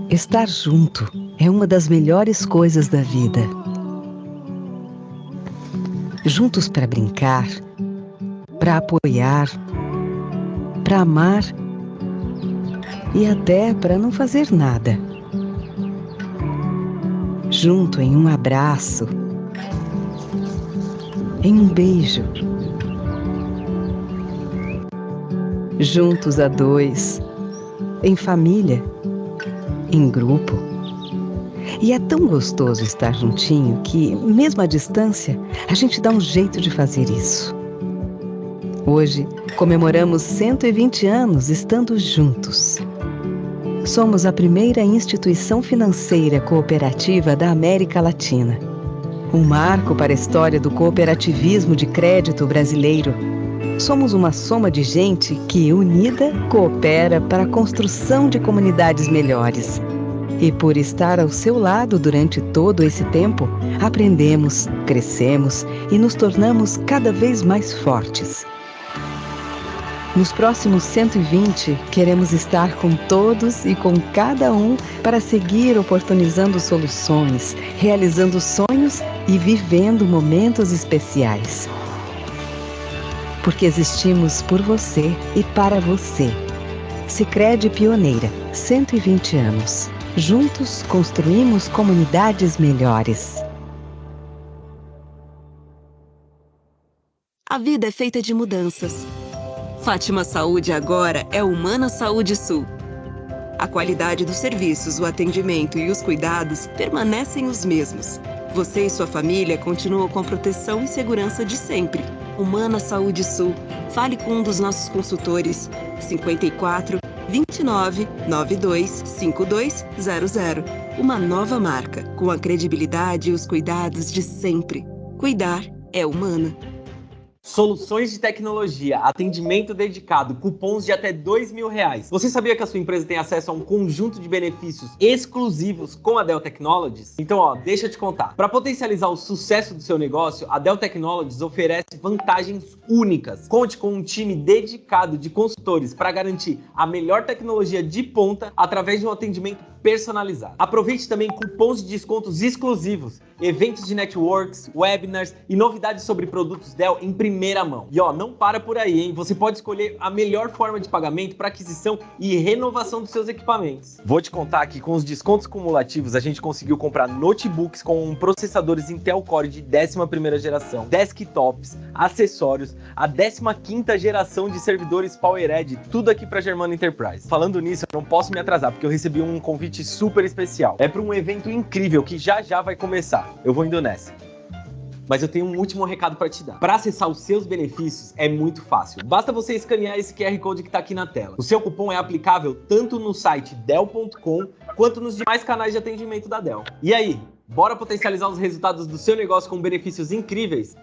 Estar junto é uma das melhores coisas da vida. Juntos para brincar, para apoiar, para amar e até para não fazer nada. Junto em um abraço, em um beijo. Juntos a dois, em família, em grupo. E é tão gostoso estar juntinho que, mesmo à distância, a gente dá um jeito de fazer isso. Hoje, comemoramos 120 anos estando juntos. Somos a primeira instituição financeira cooperativa da América Latina. Um marco para a história do cooperativismo de crédito brasileiro. Somos uma soma de gente que, unida, coopera para a construção de comunidades melhores. E por estar ao seu lado durante todo esse tempo, aprendemos, crescemos e nos tornamos cada vez mais fortes. Nos próximos 120, queremos estar com todos e com cada um para seguir oportunizando soluções, realizando sonhos e vivendo momentos especiais. Porque existimos por você e para você. Sicredi Pioneira, 120 anos. Juntos construímos comunidades melhores. A vida é feita de mudanças. Fátima Saúde agora é Humana Saúde Sul. A qualidade dos serviços, o atendimento e os cuidados permanecem os mesmos. Você e sua família continuam com proteção e segurança de sempre. Humana Saúde Sul. Fale com um dos nossos consultores. 54 29 92 5200. Uma nova marca, com a credibilidade e os cuidados de sempre. Cuidar é humana. Soluções de tecnologia, atendimento dedicado, cupons de até R$2.000. Você sabia que a sua empresa tem acesso a um conjunto de benefícios exclusivos com a Dell Technologies? Então, deixa eu te contar. Para potencializar o sucesso do seu negócio, a Dell Technologies oferece vantagens únicas. Conte com um time dedicado de consultores para garantir a melhor tecnologia de ponta através de um atendimento personalizado. Aproveite também cupons de descontos exclusivos, eventos de networks, webinars e novidades sobre produtos Dell em primeira mão. E não para por aí, hein? Você pode escolher a melhor forma de pagamento para aquisição e renovação dos seus equipamentos. Vou te contar que com os descontos cumulativos a gente conseguiu comprar notebooks com processadores Intel Core de 11ª geração, desktops, acessórios, a 15ª geração de servidores PowerEdge, tudo aqui para Germana Enterprise. Falando nisso, eu não posso me atrasar porque eu recebi um convite super especial. É para um evento incrível que já vai começar. Eu vou indo nessa. Mas eu tenho um último recado para te dar. Para acessar os seus benefícios é muito fácil. Basta você escanear esse QR Code que está aqui na tela. O seu cupom é aplicável tanto no site Dell.com quanto nos demais canais de atendimento da Dell. E aí, bora potencializar os resultados do seu negócio com benefícios incríveis?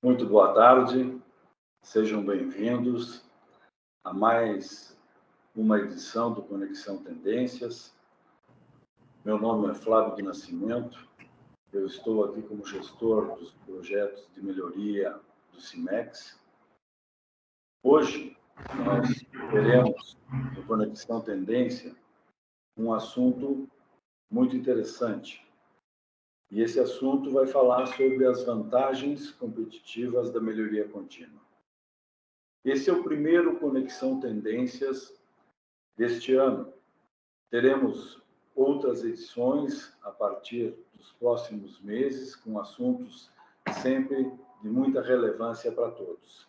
Muito boa tarde, sejam bem-vindos a mais uma edição do Conexão Tendências. Meu nome é Flávio do Nascimento, eu estou aqui como gestor dos projetos de melhoria do CIMEX. Hoje nós teremos no Conexão Tendência um assunto muito interessante. E esse assunto vai falar sobre as vantagens competitivas da melhoria contínua. Esse é o primeiro Conexão Tendências deste ano. Teremos outras edições a partir dos próximos meses, com assuntos sempre de muita relevância para todos.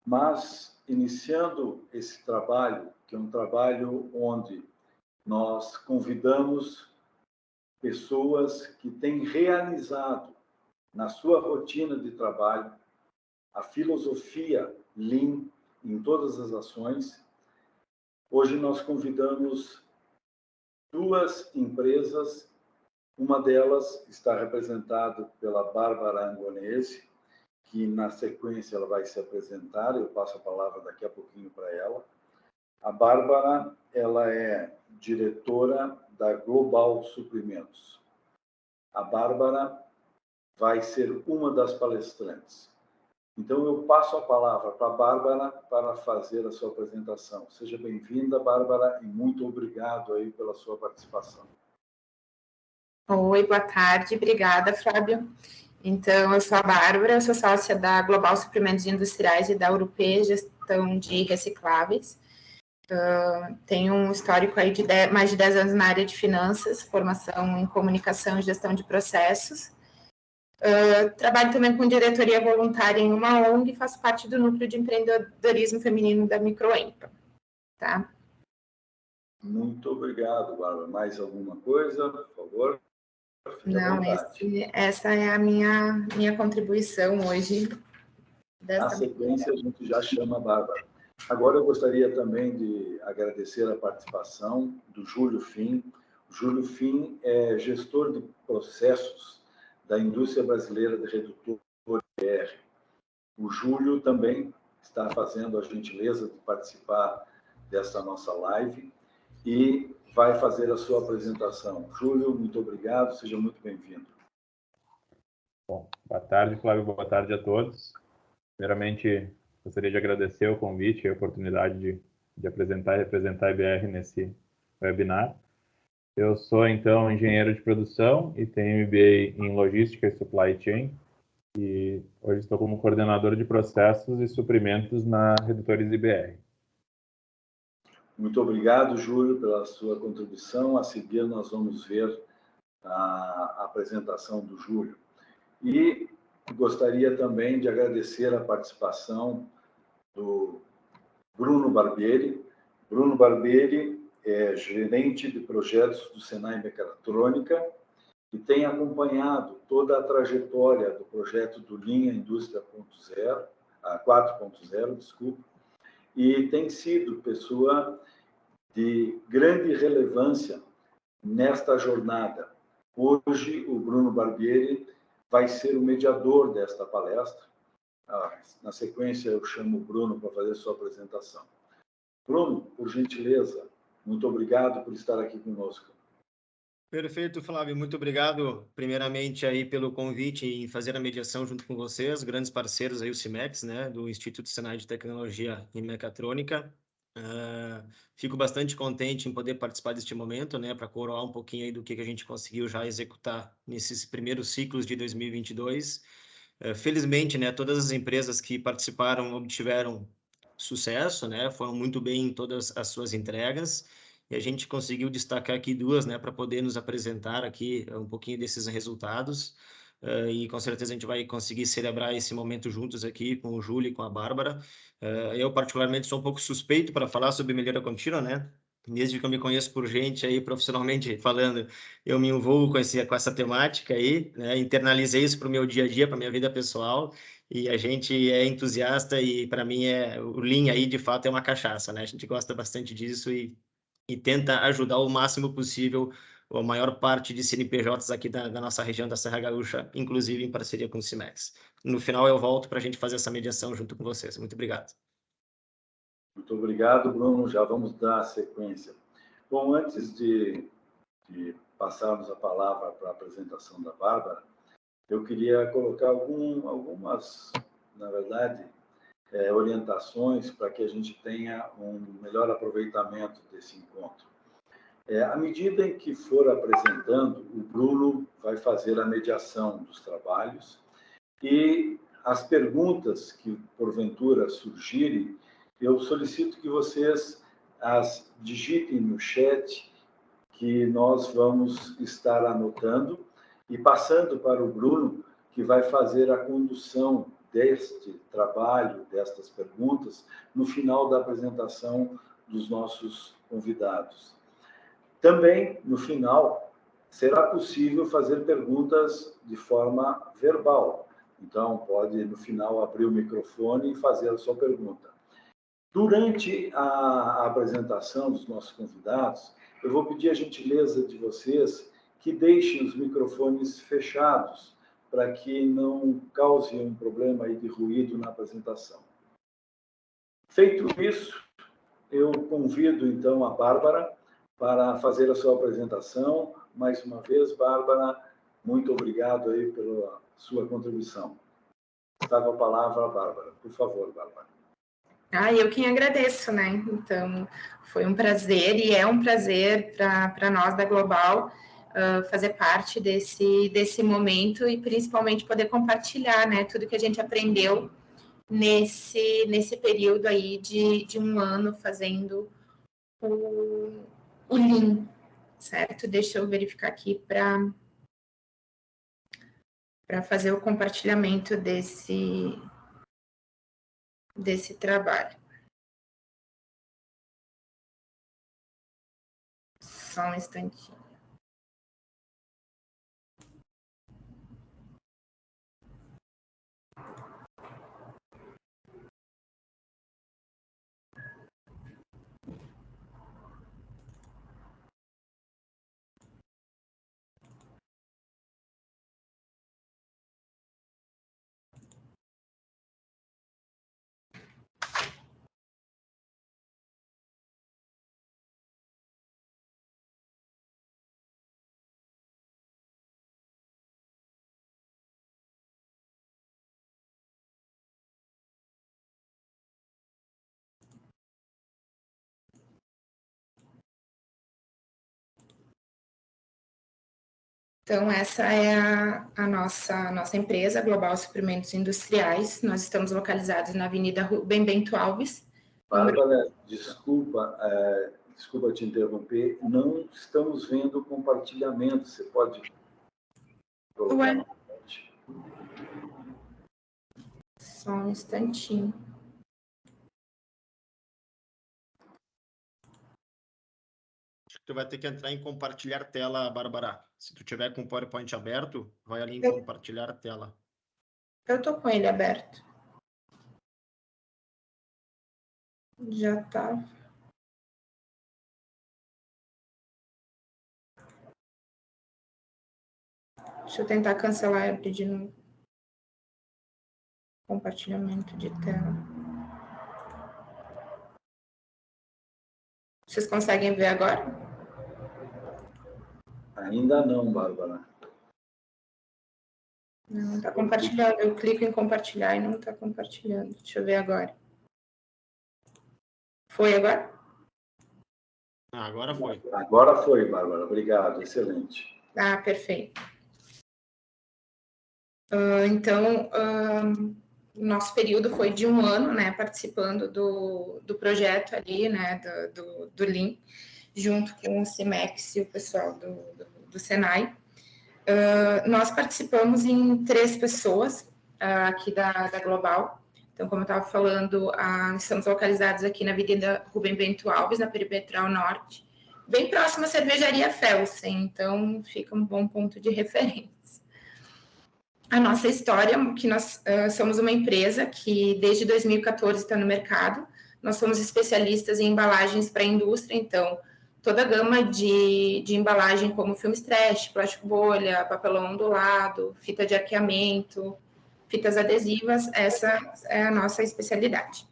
Mas, iniciando esse trabalho, que é um trabalho onde nós convidamos pessoas que têm realizado na sua rotina de trabalho a filosofia Lean em todas as ações. Hoje nós convidamos duas empresas, uma delas está representada pela Bárbara Angonese, que na sequência ela vai se apresentar, eu passo a palavra daqui a pouquinho para ela. A Bárbara, ela é diretora da Global Suprimentos. A Bárbara vai ser uma das palestrantes. Então, eu passo a palavra para a Bárbara para fazer a sua apresentação. Seja bem-vinda, Bárbara, e muito obrigado aí pela sua participação. Oi, boa tarde. Obrigada, Fábio. Então, eu sou a Bárbara, sou sócia da Global Suprimentos Industriais e da Urupê Gestão de Recicláveis. Tenho um histórico aí de mais de 10 anos na área de finanças, formação em comunicação e gestão de processos. Trabalho também com diretoria voluntária em uma ONG e faço parte do núcleo de empreendedorismo feminino da Microempa. Tá? Muito obrigado, Bárbara. Mais alguma coisa, por favor? Não, essa é a minha contribuição hoje. Na sequência, a gente já chama a Bárbara. Agora, eu gostaria também de agradecer a participação do Júlio Fim. O Júlio Fim é gestor de processos da indústria brasileira de redutor BR. O Júlio também está fazendo a gentileza de participar dessa nossa live e vai fazer a sua apresentação. Júlio, muito obrigado, seja muito bem-vindo. Bom, boa tarde, Flávio, boa tarde a todos. Primeiramente, gostaria de agradecer o convite e a oportunidade de apresentar e representar a IBR nesse webinar. Eu sou, então, engenheiro de produção e tenho MBA em Logística e Supply Chain. E hoje estou como coordenador de processos e suprimentos na Redutores IBR. Muito obrigado, Júlio, pela sua contribuição. A seguir, nós vamos ver a apresentação do Júlio. E gostaria também de agradecer a participação do Bruno Barbieri. Bruno Barbieri é gerente de projetos do Senai Mecatrônica e tem acompanhado toda a trajetória do projeto do Linha Indústria 4.0, desculpa, e tem sido pessoa de grande relevância nesta jornada. Hoje, o Bruno Barbieri vai ser o mediador desta palestra. Na sequência, eu chamo o Bruno para fazer sua apresentação. Bruno, por gentileza, muito obrigado por estar aqui conosco. Perfeito, Flávio. Muito obrigado, primeiramente, aí pelo convite em fazer a mediação junto com vocês, grandes parceiros aí, o CIMEX, né, do Instituto Senai de Tecnologia e Mecatrônica. Fico bastante contente em poder participar deste momento, né, para coroar um pouquinho aí do que a gente conseguiu já executar nesses primeiros ciclos de 2022. Felizmente, né, todas as empresas que participaram obtiveram sucesso, né, foram muito bem em todas as suas entregas. E a gente conseguiu destacar aqui duas, né, para poder nos apresentar aqui um pouquinho desses resultados. E com certeza a gente vai conseguir celebrar esse momento juntos aqui com o Júlio e com a Bárbara. Eu, particularmente, sou um pouco suspeito para falar sobre melhoria contínua, né? Desde que eu me conheço por gente aí, profissionalmente falando, eu me envolvo com essa temática aí, né? Internalizei isso para o meu dia a dia, para a minha vida pessoal. E a gente é entusiasta e, para mim, o Lean aí, de fato, é uma cachaça, né? A gente gosta bastante disso e tenta ajudar o máximo possível a maior parte de CNPJs aqui da nossa região da Serra Gaúcha, inclusive em parceria com o CIMEX. No final, eu volto para a gente fazer essa mediação junto com vocês. Muito obrigado. Muito obrigado, Bruno. Já vamos dar sequência. Bom, antes de passarmos a palavra para a apresentação da Bárbara, eu queria colocar algumas, na verdade, orientações para que a gente tenha um melhor aproveitamento desse encontro. À medida em que for apresentando, o Bruno vai fazer a mediação dos trabalhos e as perguntas que, porventura, surgirem, eu solicito que vocês as digitem no chat, que nós vamos estar anotando e passando para o Bruno, que vai fazer a condução deste trabalho, destas perguntas, no final da apresentação dos nossos convidados. Também, no final, será possível fazer perguntas de forma verbal. Então, pode, no final, abrir o microfone e fazer a sua pergunta. Durante a apresentação dos nossos convidados, eu vou pedir a gentileza de vocês que deixem os microfones fechados, para que não cause um problema aí de ruído na apresentação. Feito isso, eu convido, então, a Bárbara para fazer a sua apresentação. Mais uma vez, Bárbara, Muito obrigado aí pela sua contribuição. Está com a palavra a Bárbara. Por favor, Bárbara. Eu quem agradeço, né? Então, foi um prazer e é um prazer para nós da Global fazer parte desse momento e principalmente poder compartilhar, né, tudo que a gente aprendeu nesse período aí de um ano fazendo o Lean, certo? Deixa eu verificar aqui para fazer o compartilhamento desse trabalho. Só um instantinho. Então, essa é a nossa empresa, Global Suprimentos Industriais. Nós estamos localizados na Avenida Rubem Bento Alves. Bárbara, desculpa te interromper, não estamos vendo o compartilhamento. Você pode colocar no chat? Só um instantinho. Tu vai ter que entrar em compartilhar tela, Bárbara. Se tu tiver com o PowerPoint aberto, vai ali em compartilhar tela. Eu tô com ele aberto. Já tá. Deixa eu tentar cancelar e abrir de novo. Compartilhamento de tela. Vocês conseguem ver agora? Ainda não, Bárbara. Não está compartilhando. Eu clico em compartilhar e não está compartilhando. Deixa eu ver agora. Foi agora? Agora foi. Agora foi, Bárbara. Obrigado. Excelente. Perfeito. Então, nosso período foi de um ano, né, participando do projeto ali, né, do Lean, junto com o CIMEX e o pessoal do Senai. Nós participamos em 3 pessoas aqui da Global. Então, como eu estava falando, estamos localizados aqui na Avenida Rubem Bento Alves, na Perimetral Norte, bem próximo à cervejaria Felsen, então fica um bom ponto de referência. A nossa história, que nós somos uma empresa que desde 2014 está no mercado. Nós somos especialistas em embalagens para a indústria, então toda a gama de embalagem como filme stretch, plástico bolha, papelão ondulado, fita de arqueamento, fitas adesivas, essa é a nossa especialidade.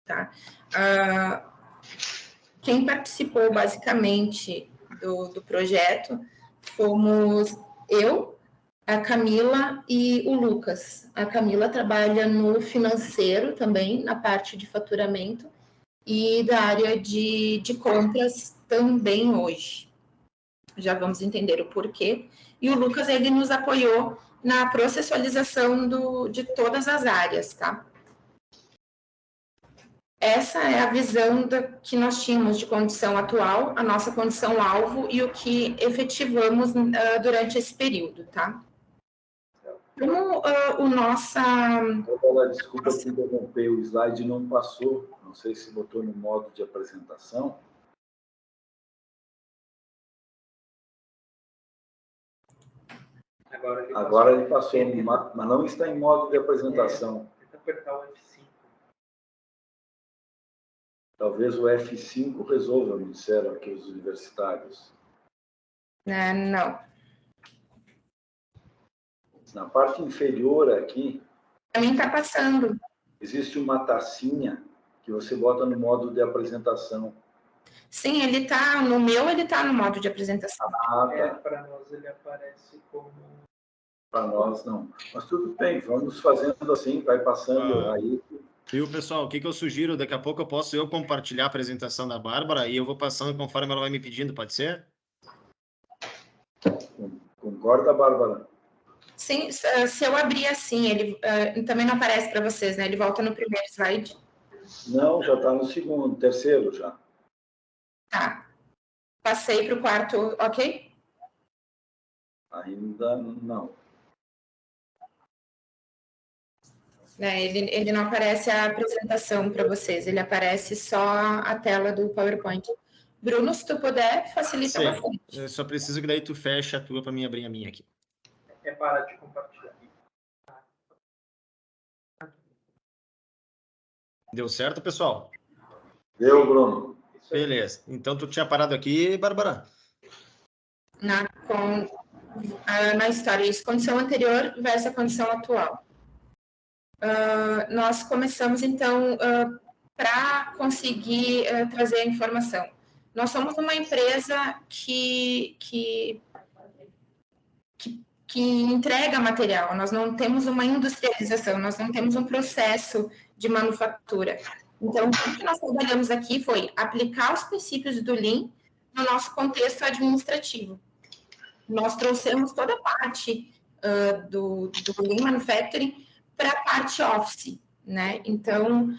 Tá? Quem participou basicamente do projeto fomos eu, a Camila e o Lucas. A Camila trabalha no financeiro também, na parte de faturamento, e da área de compras também hoje. Já vamos entender o porquê. E o Lucas, ele nos apoiou na processualização de todas as áreas, tá? Essa é a visão que nós tínhamos de condição atual, a nossa condição alvo e o que efetivamos durante esse período, tá? Como Desculpa te interromper, o slide não passou. Não sei se botou no modo de apresentação. Agora ele passou, mas não está em modo de apresentação. Tenta apertar o F5. Talvez o F5 resolva, me disseram aqui os universitários. Não. Na parte inferior aqui... Para mim está passando. Existe uma tacinha que você bota no modo de apresentação. Sim, ele tá no meu, ele tá no modo de apresentação. Ah, tá. Para nós ele aparece como... Para nós, não. Mas tudo bem, vamos fazendo assim, vai passando aí. Viu, pessoal? O que eu sugiro? Daqui a pouco eu posso compartilhar a apresentação da Bárbara e eu vou passando conforme ela vai me pedindo, pode ser? Concorda, Bárbara? Sim, se eu abrir assim, ele também não aparece para vocês, né? Ele volta no primeiro slide. Não, já está no segundo, terceiro já. Tá. Passei para o quarto, ok? Ainda não. Ele não aparece a apresentação para vocês, ele aparece só a tela do PowerPoint. Bruno, se tu puder, facilita bastante. Eu só preciso que daí tu feche a tua para mim abrir a minha aqui. É para de compartilhar. Deu certo, pessoal? Deu, Bruno. Beleza. Então, tu tinha parado aqui, Bárbara? Na história, isso, condição anterior versus a condição atual. Nós começamos, então, para conseguir trazer a informação. Nós somos uma empresa que entrega material, nós não temos uma industrialização, nós não temos um processo de manufatura. Então, o que nós trabalhamos aqui foi aplicar os princípios do Lean no nosso contexto administrativo. Nós trouxemos toda a parte do Lean Manufacturing para a parte Office, né? Então,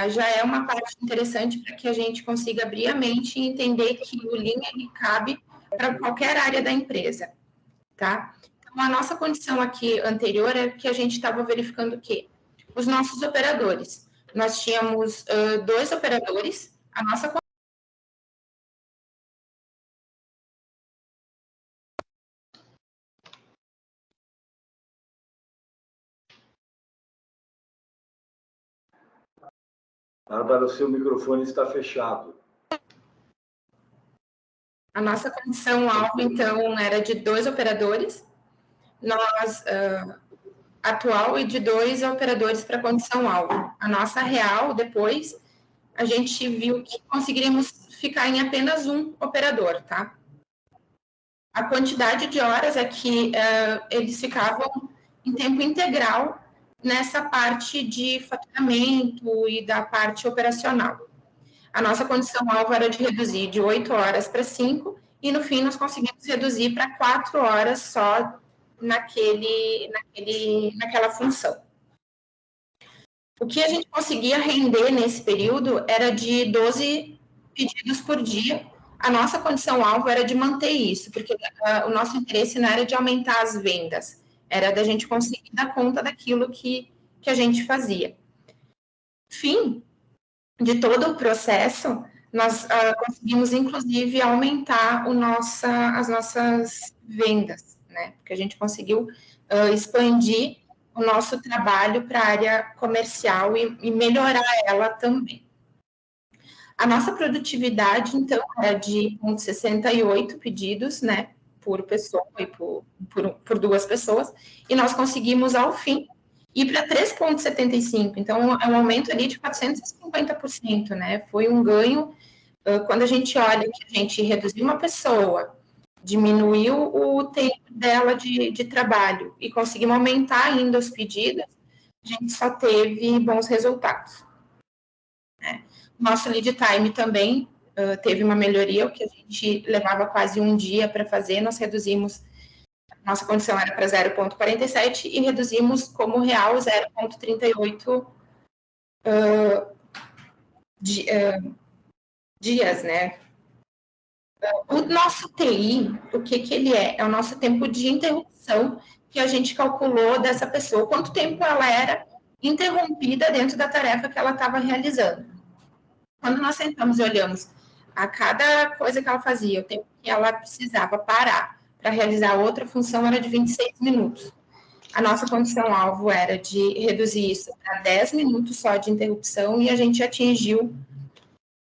já é uma parte interessante para que a gente consiga abrir a mente e entender que o Lean ele cabe para qualquer área da empresa, tá? Então, a nossa condição aqui anterior é que a gente estava verificando o quê? Os nossos operadores. Nós tínhamos 2 operadores, a nossa Bárbara, o seu microfone está fechado. A nossa condição-alvo, então, era de 2 operadores, nós, atual, e de 2 operadores para condição-alvo. A nossa real, depois, a gente viu que conseguiríamos ficar em apenas 1 operador, tá? A quantidade de horas é que eles ficavam em tempo integral nessa parte de faturamento e da parte operacional. A nossa condição-alvo era de reduzir de 8 horas para 5, e no fim nós conseguimos reduzir para 4 horas só naquela função. O que a gente conseguia render nesse período era de 12 pedidos por dia. A nossa condição-alvo era de manter isso, porque o nosso interesse não era de aumentar as vendas, era da gente conseguir dar conta daquilo que a gente fazia. Fim de todo o processo, nós conseguimos, inclusive, aumentar as nossas vendas, né? Porque a gente conseguiu expandir o nosso trabalho para a área comercial e melhorar ela também. A nossa produtividade, então, era de 0,68 pedidos, né, por pessoa e por 2 pessoas, e nós conseguimos, ao fim, ir para 3,75. Então, é um aumento ali de 450%, né? Foi um ganho, quando a gente olha que a gente reduziu uma pessoa, diminuiu o tempo dela de trabalho e conseguimos aumentar ainda os pedidos, a gente só teve bons resultados. Né? Nosso lead time também teve uma melhoria, o que a gente levava quase 1 dia para fazer, nós reduzimos, nossa condição era para 0,47 e reduzimos como real 0,38 dias, né? O nosso TI, o que ele é? É o nosso tempo de interrupção que a gente calculou dessa pessoa, quanto tempo ela era interrompida dentro da tarefa que ela estava realizando. Quando nós sentamos e olhamos a cada coisa que ela fazia, o tempo que ela precisava parar para realizar outra função era de 26 minutos. A nossa condição-alvo era de reduzir isso para 10 minutos só de interrupção e a gente atingiu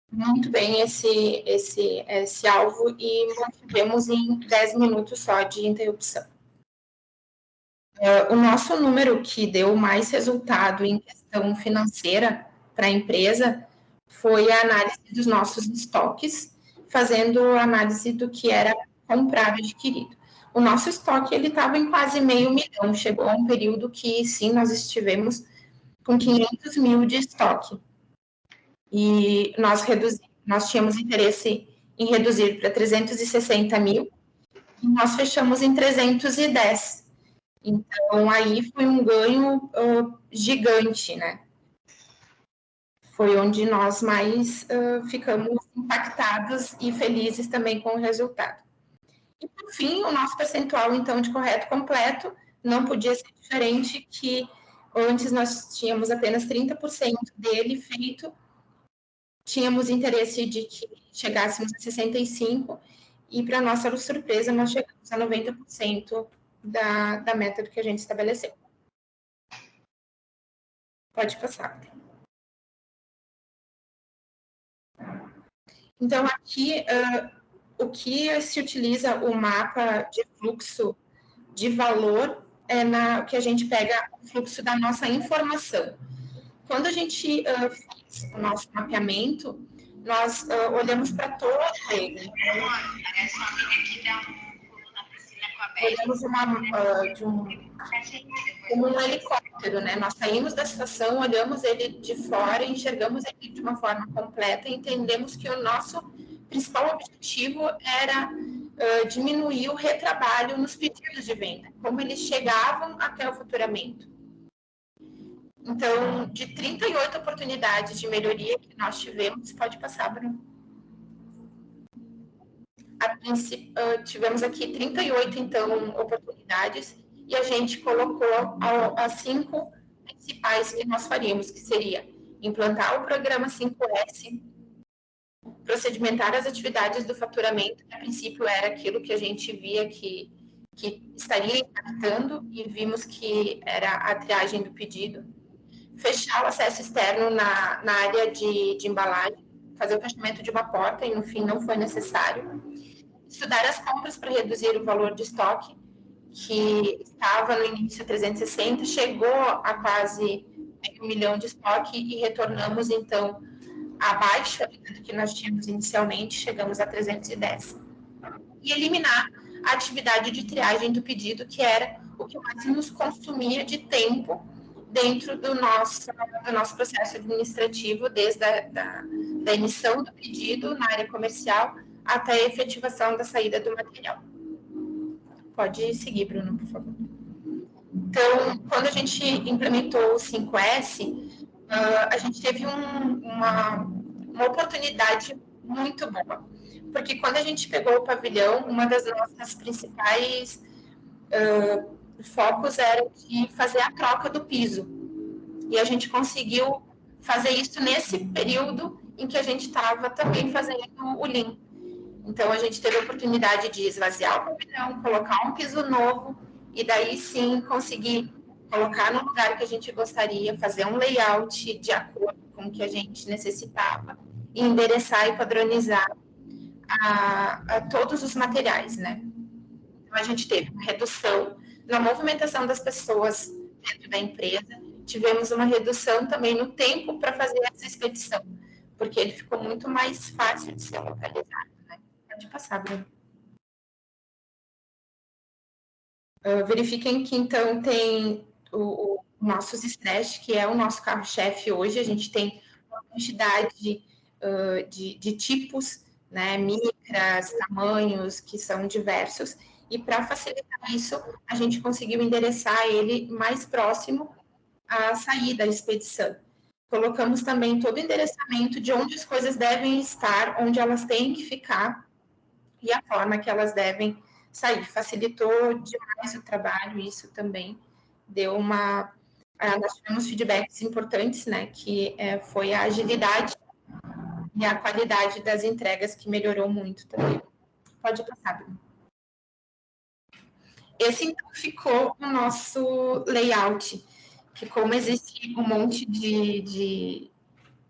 muito bem esse alvo e mantivemos em 10 minutos só de interrupção. O nosso número que deu mais resultado em questão financeira para a empresa foi a análise dos nossos estoques, fazendo a análise do que era comprado e adquirido. O nosso estoque ele estava em quase 500 mil, chegou a um período que, sim, nós estivemos com 500 mil de estoque. E nós tínhamos interesse em reduzir para 360 mil, e nós fechamos em 310. Então, aí foi um ganho gigante, né? Foi onde nós mais ficamos impactados e felizes também com o resultado. E, por fim, o nosso percentual, então, de correto completo não podia ser diferente, que antes nós tínhamos apenas 30% dele feito, tínhamos interesse de que chegássemos a 65%, e, para nossa surpresa, nós chegamos a 90% da meta que a gente estabeleceu. Pode passar. Então, aqui, o que se utiliza o mapa de fluxo de valor é o que a gente pega o fluxo da nossa informação. Quando a gente fez o nosso mapeamento, nós olhamos para todo ele. Olhamos como um helicóptero, né? Nós saímos da estação, olhamos ele de fora, enxergamos ele de uma forma completa e entendemos que o nosso principal objetivo era diminuir o retrabalho nos pedidos de venda, como eles chegavam até o faturamento. Então, de 38 oportunidades de melhoria que nós tivemos, pode passar, Bruno. Tivemos aqui 38, então, oportunidades, e a gente colocou as 5 principais que nós faríamos, que seria implantar o programa 5S, procedimentar as atividades do faturamento, que a princípio era aquilo que a gente via que estaria impactando, e vimos que era a triagem do pedido, fechar o acesso externo na área de embalagem, fazer o fechamento de uma porta, e no fim não foi necessário, estudar as compras para reduzir o valor de estoque, que estava no início 360, chegou a quase 1 milhão de estoque e retornamos, então, abaixo do que nós tínhamos inicialmente, chegamos a 310. E eliminar a atividade de triagem do pedido, que era o que mais nos consumia de tempo dentro do nosso processo administrativo, desde da emissão do pedido na área comercial até a efetivação da saída do material. Pode seguir, Bruno, por favor. Então, quando a gente implementou o 5S, a gente teve uma oportunidade muito boa, porque quando a gente pegou o pavilhão, uma das nossas principais focos era de fazer a troca do piso, e a gente conseguiu fazer isso nesse período em que a gente estava também fazendo o Lean. Então, a gente teve a oportunidade de esvaziar o pavilhão, colocar um piso novo, e daí sim conseguir colocar no lugar que a gente gostaria, fazer um layout de acordo com o que a gente necessitava, e endereçar e padronizar a todos os materiais, né? Então, a gente teve uma redução na movimentação das pessoas dentro da empresa, tivemos uma redução também no tempo para fazer essa expedição, porque ele ficou muito mais fácil de ser localizado, né? Pode passar, Bruno. Verifiquem que, então, tem o nossos stretch, que é o nosso carro-chefe hoje. A gente tem uma quantidade de tipos, né, micras, tamanhos, que são diversos, e para facilitar isso, a gente conseguiu endereçar ele mais próximo à saída da expedição. Colocamos também todo o endereçamento de onde as coisas devem estar, onde elas têm que ficar, e a forma que elas devem sair. Facilitou demais o trabalho, isso também deu nós tivemos feedbacks importantes, né, que foi a agilidade e a qualidade das entregas, que melhorou muito também. Pode passar, Bruno. Esse, então, ficou o nosso layout, que, como existe um monte de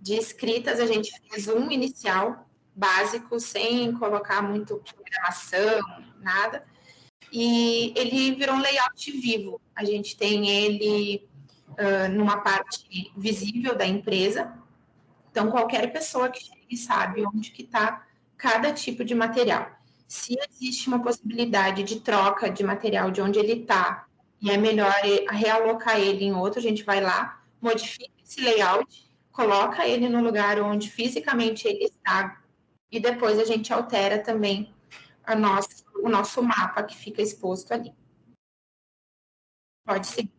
escritas, a gente fez um inicial, básico, sem colocar muito programação, nada, e ele virou um layout vivo. A gente tem ele numa parte visível da empresa, Então, qualquer pessoa que chegue sabe onde que está cada tipo de material. Se existe uma possibilidade de troca de material de onde ele está, e é melhor realocar ele em outro, a gente vai lá, modifica esse layout, coloca ele no lugar onde fisicamente ele está, e depois a gente altera também o nosso mapa que fica exposto ali. Pode seguir.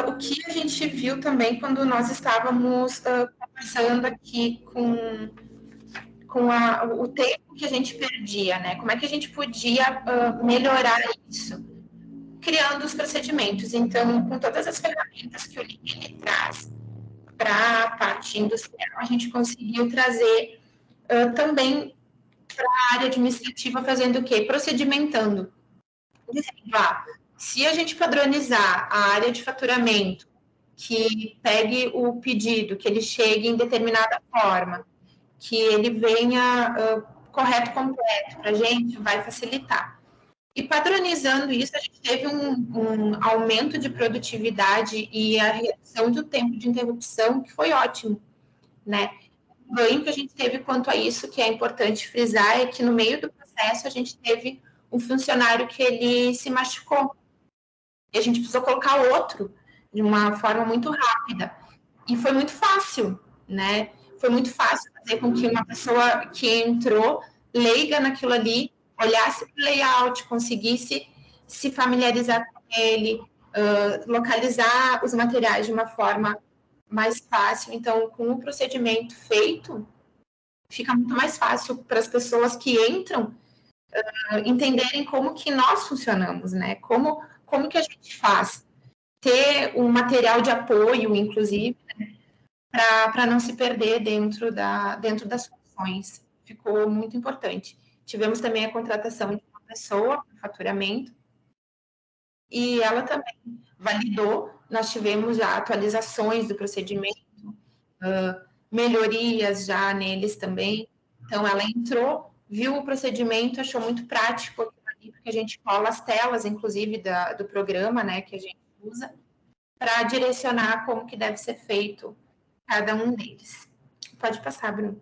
O que a gente viu também quando nós estávamos conversando aqui com o tempo que a gente perdia, né? Como é que a gente podia melhorar isso? Criando os procedimentos. Então, com todas as ferramentas que o Lean traz para a parte industrial, a gente conseguiu trazer também para a área administrativa, fazendo o quê? Procedimentando. Se a gente padronizar a área de faturamento, que pegue o pedido, que ele chegue em determinada forma, que ele venha correto, completo para a gente, vai facilitar. E padronizando isso, a gente teve um aumento de produtividade e a redução do tempo de interrupção, que foi ótimo, né? O ganho que a gente teve quanto a isso, que é importante frisar, é que no meio do processo a gente teve um funcionário que ele se machucou. E a gente precisou colocar outro de uma forma muito rápida. E foi muito fácil, né? Foi muito fácil fazer com que uma pessoa que entrou, leiga naquilo ali, olhasse para o layout, conseguisse se familiarizar com ele, localizar os materiais de uma forma mais fácil. Então, com o procedimento feito, fica muito mais fácil para as pessoas que entram entenderem como que nós funcionamos, né? Como que a gente faz. Ter um material de apoio, inclusive, né? Para não se perder dentro das funções. Ficou muito importante. Tivemos também a contratação de uma pessoa para faturamento, e ela também validou. Nós tivemos já atualizações do procedimento, melhorias já neles também. Então, ela entrou, viu o procedimento, achou muito prático, porque a gente cola as telas, inclusive, do programa, né, que a gente usa, para direcionar como que deve ser feito cada um deles. Pode passar, Bruno.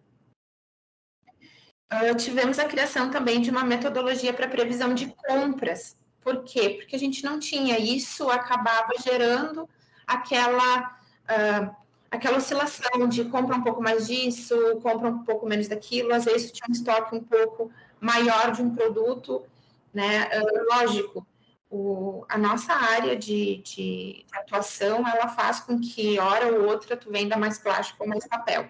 Tivemos a criação também de uma metodologia para previsão de compras. Por quê? Porque a gente não tinha isso, acabava gerando aquela oscilação de compra um pouco mais disso, compra um pouco menos daquilo, às vezes tinha um estoque um pouco maior de um produto, né? Lógico, a nossa área de atuação, ela faz com que, hora ou outra, tu venda mais plástico ou mais papel.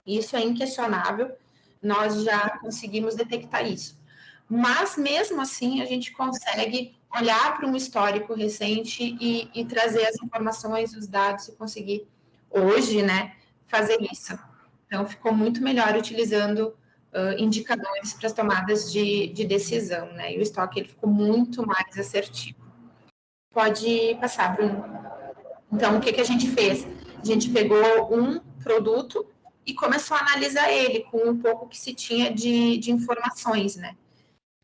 Isso é inquestionável, nós já conseguimos detectar isso. Mas, mesmo assim, a gente consegue olhar para um histórico recente e trazer as informações, os dados e conseguir, hoje, né, fazer isso. Então, ficou muito melhor utilizando indicadores para as tomadas de decisão, né? E o estoque ele ficou muito mais assertivo. Pode passar, Bruno. Então, o que a gente fez? A gente pegou um produto e começou a analisar ele com um pouco que se tinha de informações, né?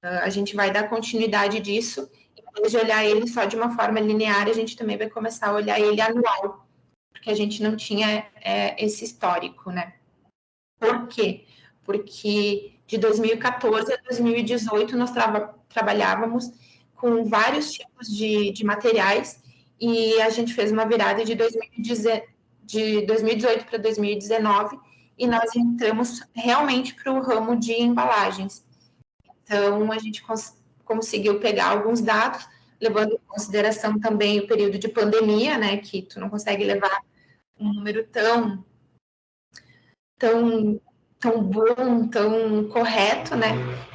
A gente vai dar continuidade disso, em vez de olhar ele só de uma forma linear, a gente também vai começar a olhar ele anual, porque a gente não tinha esse histórico, né? Por quê? Porque de 2014 a 2018 nós trabalhávamos com vários tipos de materiais e a gente fez uma virada de 2018 para 2019 e nós entramos realmente para o ramo de embalagens. Então, a gente conseguiu pegar alguns dados, levando em consideração também o período de pandemia, né, que tu não consegue levar um número tão bom, tão correto, né?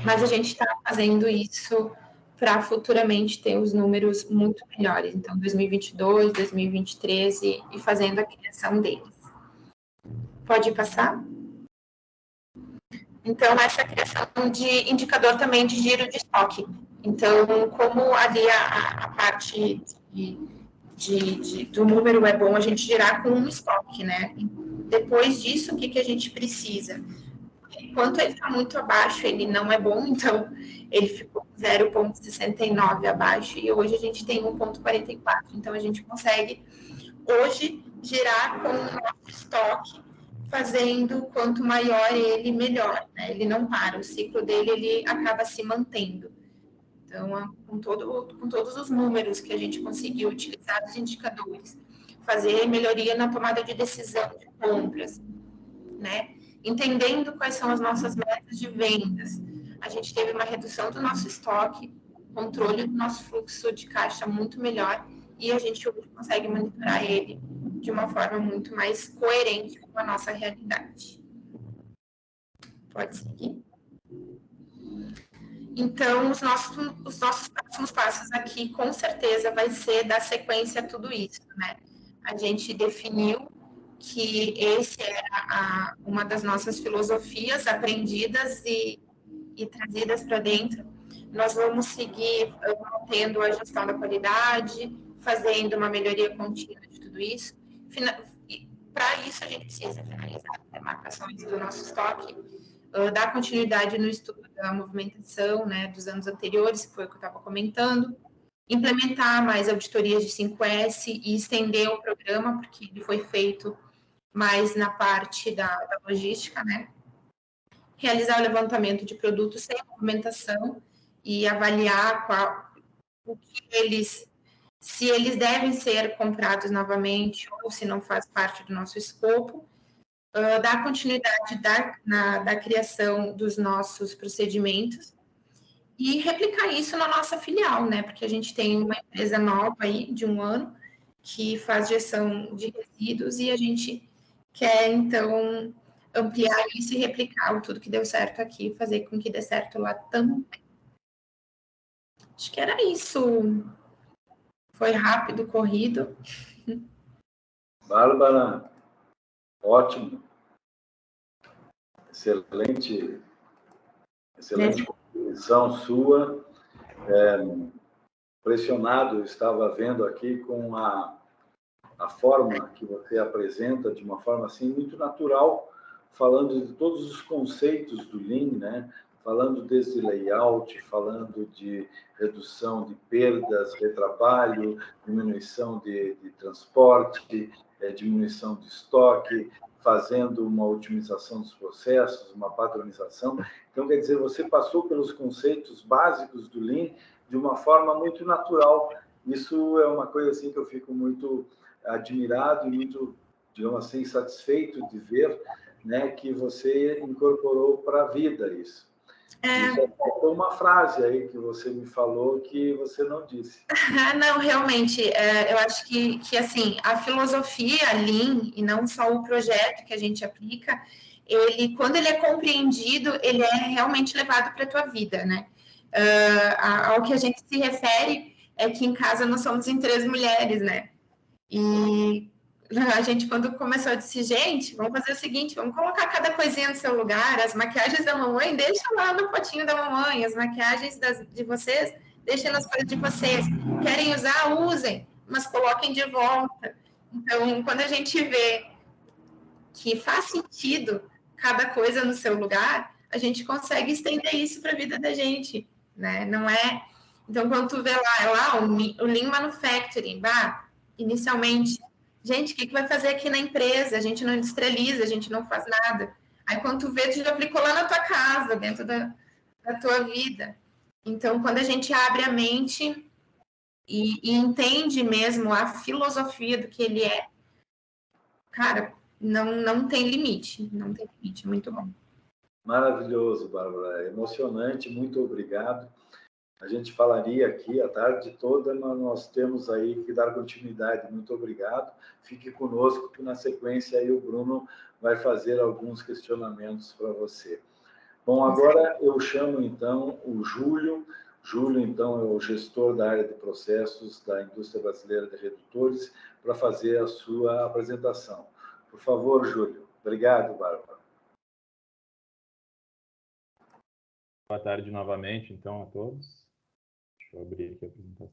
Mas a gente está fazendo isso para futuramente ter os números muito melhores. Então, 2022, 2023 e fazendo a criação deles. Pode passar? Então, essa criação de indicador também de giro de estoque. Então, como ali a parte do número é bom a gente girar com um estoque, né? Depois disso, o que a gente precisa? Enquanto ele está muito abaixo, ele não é bom, então ele ficou 0,69 abaixo e hoje a gente tem 1,44. Então, a gente consegue, hoje, girar com o nosso estoque, fazendo quanto maior ele, melhor, né? Ele não para, o ciclo dele ele acaba se mantendo. Então, com todos os números que a gente conseguiu utilizar os indicadores, fazer melhoria na tomada de decisão de compras, né? Entendendo quais são as nossas metas de vendas. A gente teve uma redução do nosso estoque, controle do nosso fluxo de caixa muito melhor e a gente hoje consegue monitorar ele de uma forma muito mais coerente com a nossa realidade. Pode seguir. Então, os nossos próximos passos aqui, com certeza, vai ser dar sequência a tudo isso, né? A gente definiu que esse era uma das nossas filosofias aprendidas e trazidas para dentro. Nós vamos seguir mantendo a gestão da qualidade, fazendo uma melhoria contínua de tudo isso. Para isso, a gente precisa finalizar as demarcações do nosso estoque, dar continuidade no estudo da movimentação, né, dos anos anteriores, que foi o que eu estava comentando, implementar mais auditorias de 5S e estender o programa, porque ele foi feito mais na parte da logística, né? Realizar o levantamento de produtos sem movimentação e avaliar se eles devem ser comprados novamente ou se não faz parte do nosso escopo. Dar continuidade da criação dos nossos procedimentos e replicar isso na nossa filial, né? Porque a gente tem uma empresa nova aí, de 1 ano, que faz gestão de resíduos e a gente quer, então, ampliar isso e replicar tudo que deu certo aqui, fazer com que dê certo lá também. Acho que era isso. Foi rápido, corrido. Bárbara, ótimo. Excelente contribuição sua. Impressionado, estava vendo aqui com a forma que você apresenta, de uma forma assim muito natural, falando de todos os conceitos do Lean, né? Falando desde layout, falando de redução de perdas, retrabalho, diminuição de transporte, diminuição de estoque, fazendo uma otimização dos processos, uma padronização. Então, quer dizer, você passou pelos conceitos básicos do Lean de uma forma muito natural. Isso é uma coisa assim que eu fico muito admirado e muito, digamos assim, satisfeito de ver, né, que você incorporou para a vida isso. Só faltou uma frase aí que você me falou que você não disse. Não, realmente, eu acho que assim, a filosofia Lean, e não só o projeto que a gente aplica, quando ele é compreendido, ele é realmente levado para a tua vida, né? Ao que a gente se refere é que em casa nós somos em 3 mulheres, né? E a gente, quando começou, disse, gente, vamos fazer o seguinte, vamos colocar cada coisinha no seu lugar, as maquiagens da mamãe, deixa lá no potinho da mamãe, as maquiagens de vocês, deixem nas coisas de vocês. Querem usar, usem, mas coloquem de volta. Então, quando a gente vê que faz sentido cada coisa no seu lugar, a gente consegue estender isso para a vida da gente, né? Não é... Então, quando tu vê lá o Lean Manufacturing, inicialmente, gente, o que vai fazer aqui na empresa? A gente não industrializa, a gente não faz nada. Aí, quando tu vê, tu já aplicou lá na tua casa, dentro da tua vida. Então, quando a gente abre a mente e entende mesmo a filosofia do que ele é, cara, não tem limite, não tem limite, muito bom. Maravilhoso, Bárbara, emocionante, muito obrigado. A gente falaria aqui a tarde toda, mas nós temos aí que dar continuidade. Muito obrigado. Fique conosco, que na sequência aí o Bruno vai fazer alguns questionamentos para você. Bom, agora eu chamo então o Júlio. Júlio, então, é o gestor da área de processos da indústria brasileira de redutores, para fazer a sua apresentação. Por favor, Júlio. Obrigado, Bárbara. Boa tarde novamente, então, a todos. Deixa eu abrir aqui a apresentação.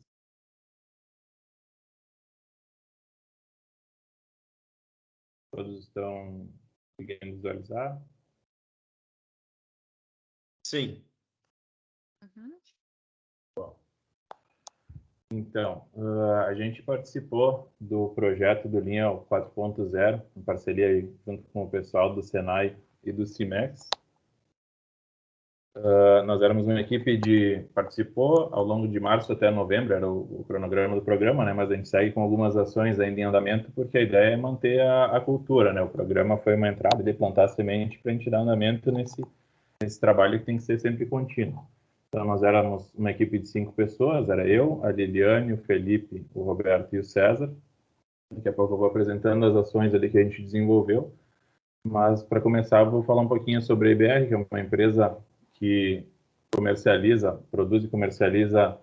Todos estão conseguindo visualizar? Sim. Bom. Então, a gente participou do projeto do Linha 4.0, em parceria aí, junto com o pessoal do Senai e do CIMEX. Nós éramos uma equipe participou ao longo de março até novembro, era o cronograma do programa, né? Mas a gente segue com algumas ações ainda em andamento, porque a ideia é manter a cultura, né? O programa foi uma entrada de plantar semente para a gente dar andamento nesse trabalho que tem que ser sempre contínuo. Então, nós éramos uma equipe de 5 pessoas, era eu, a Liliane, o Felipe, o Roberto e o César. Daqui a pouco eu vou apresentando as ações ali que a gente desenvolveu. Mas, para começar, eu vou falar um pouquinho sobre a IBR, que é uma empresa que produz e comercializa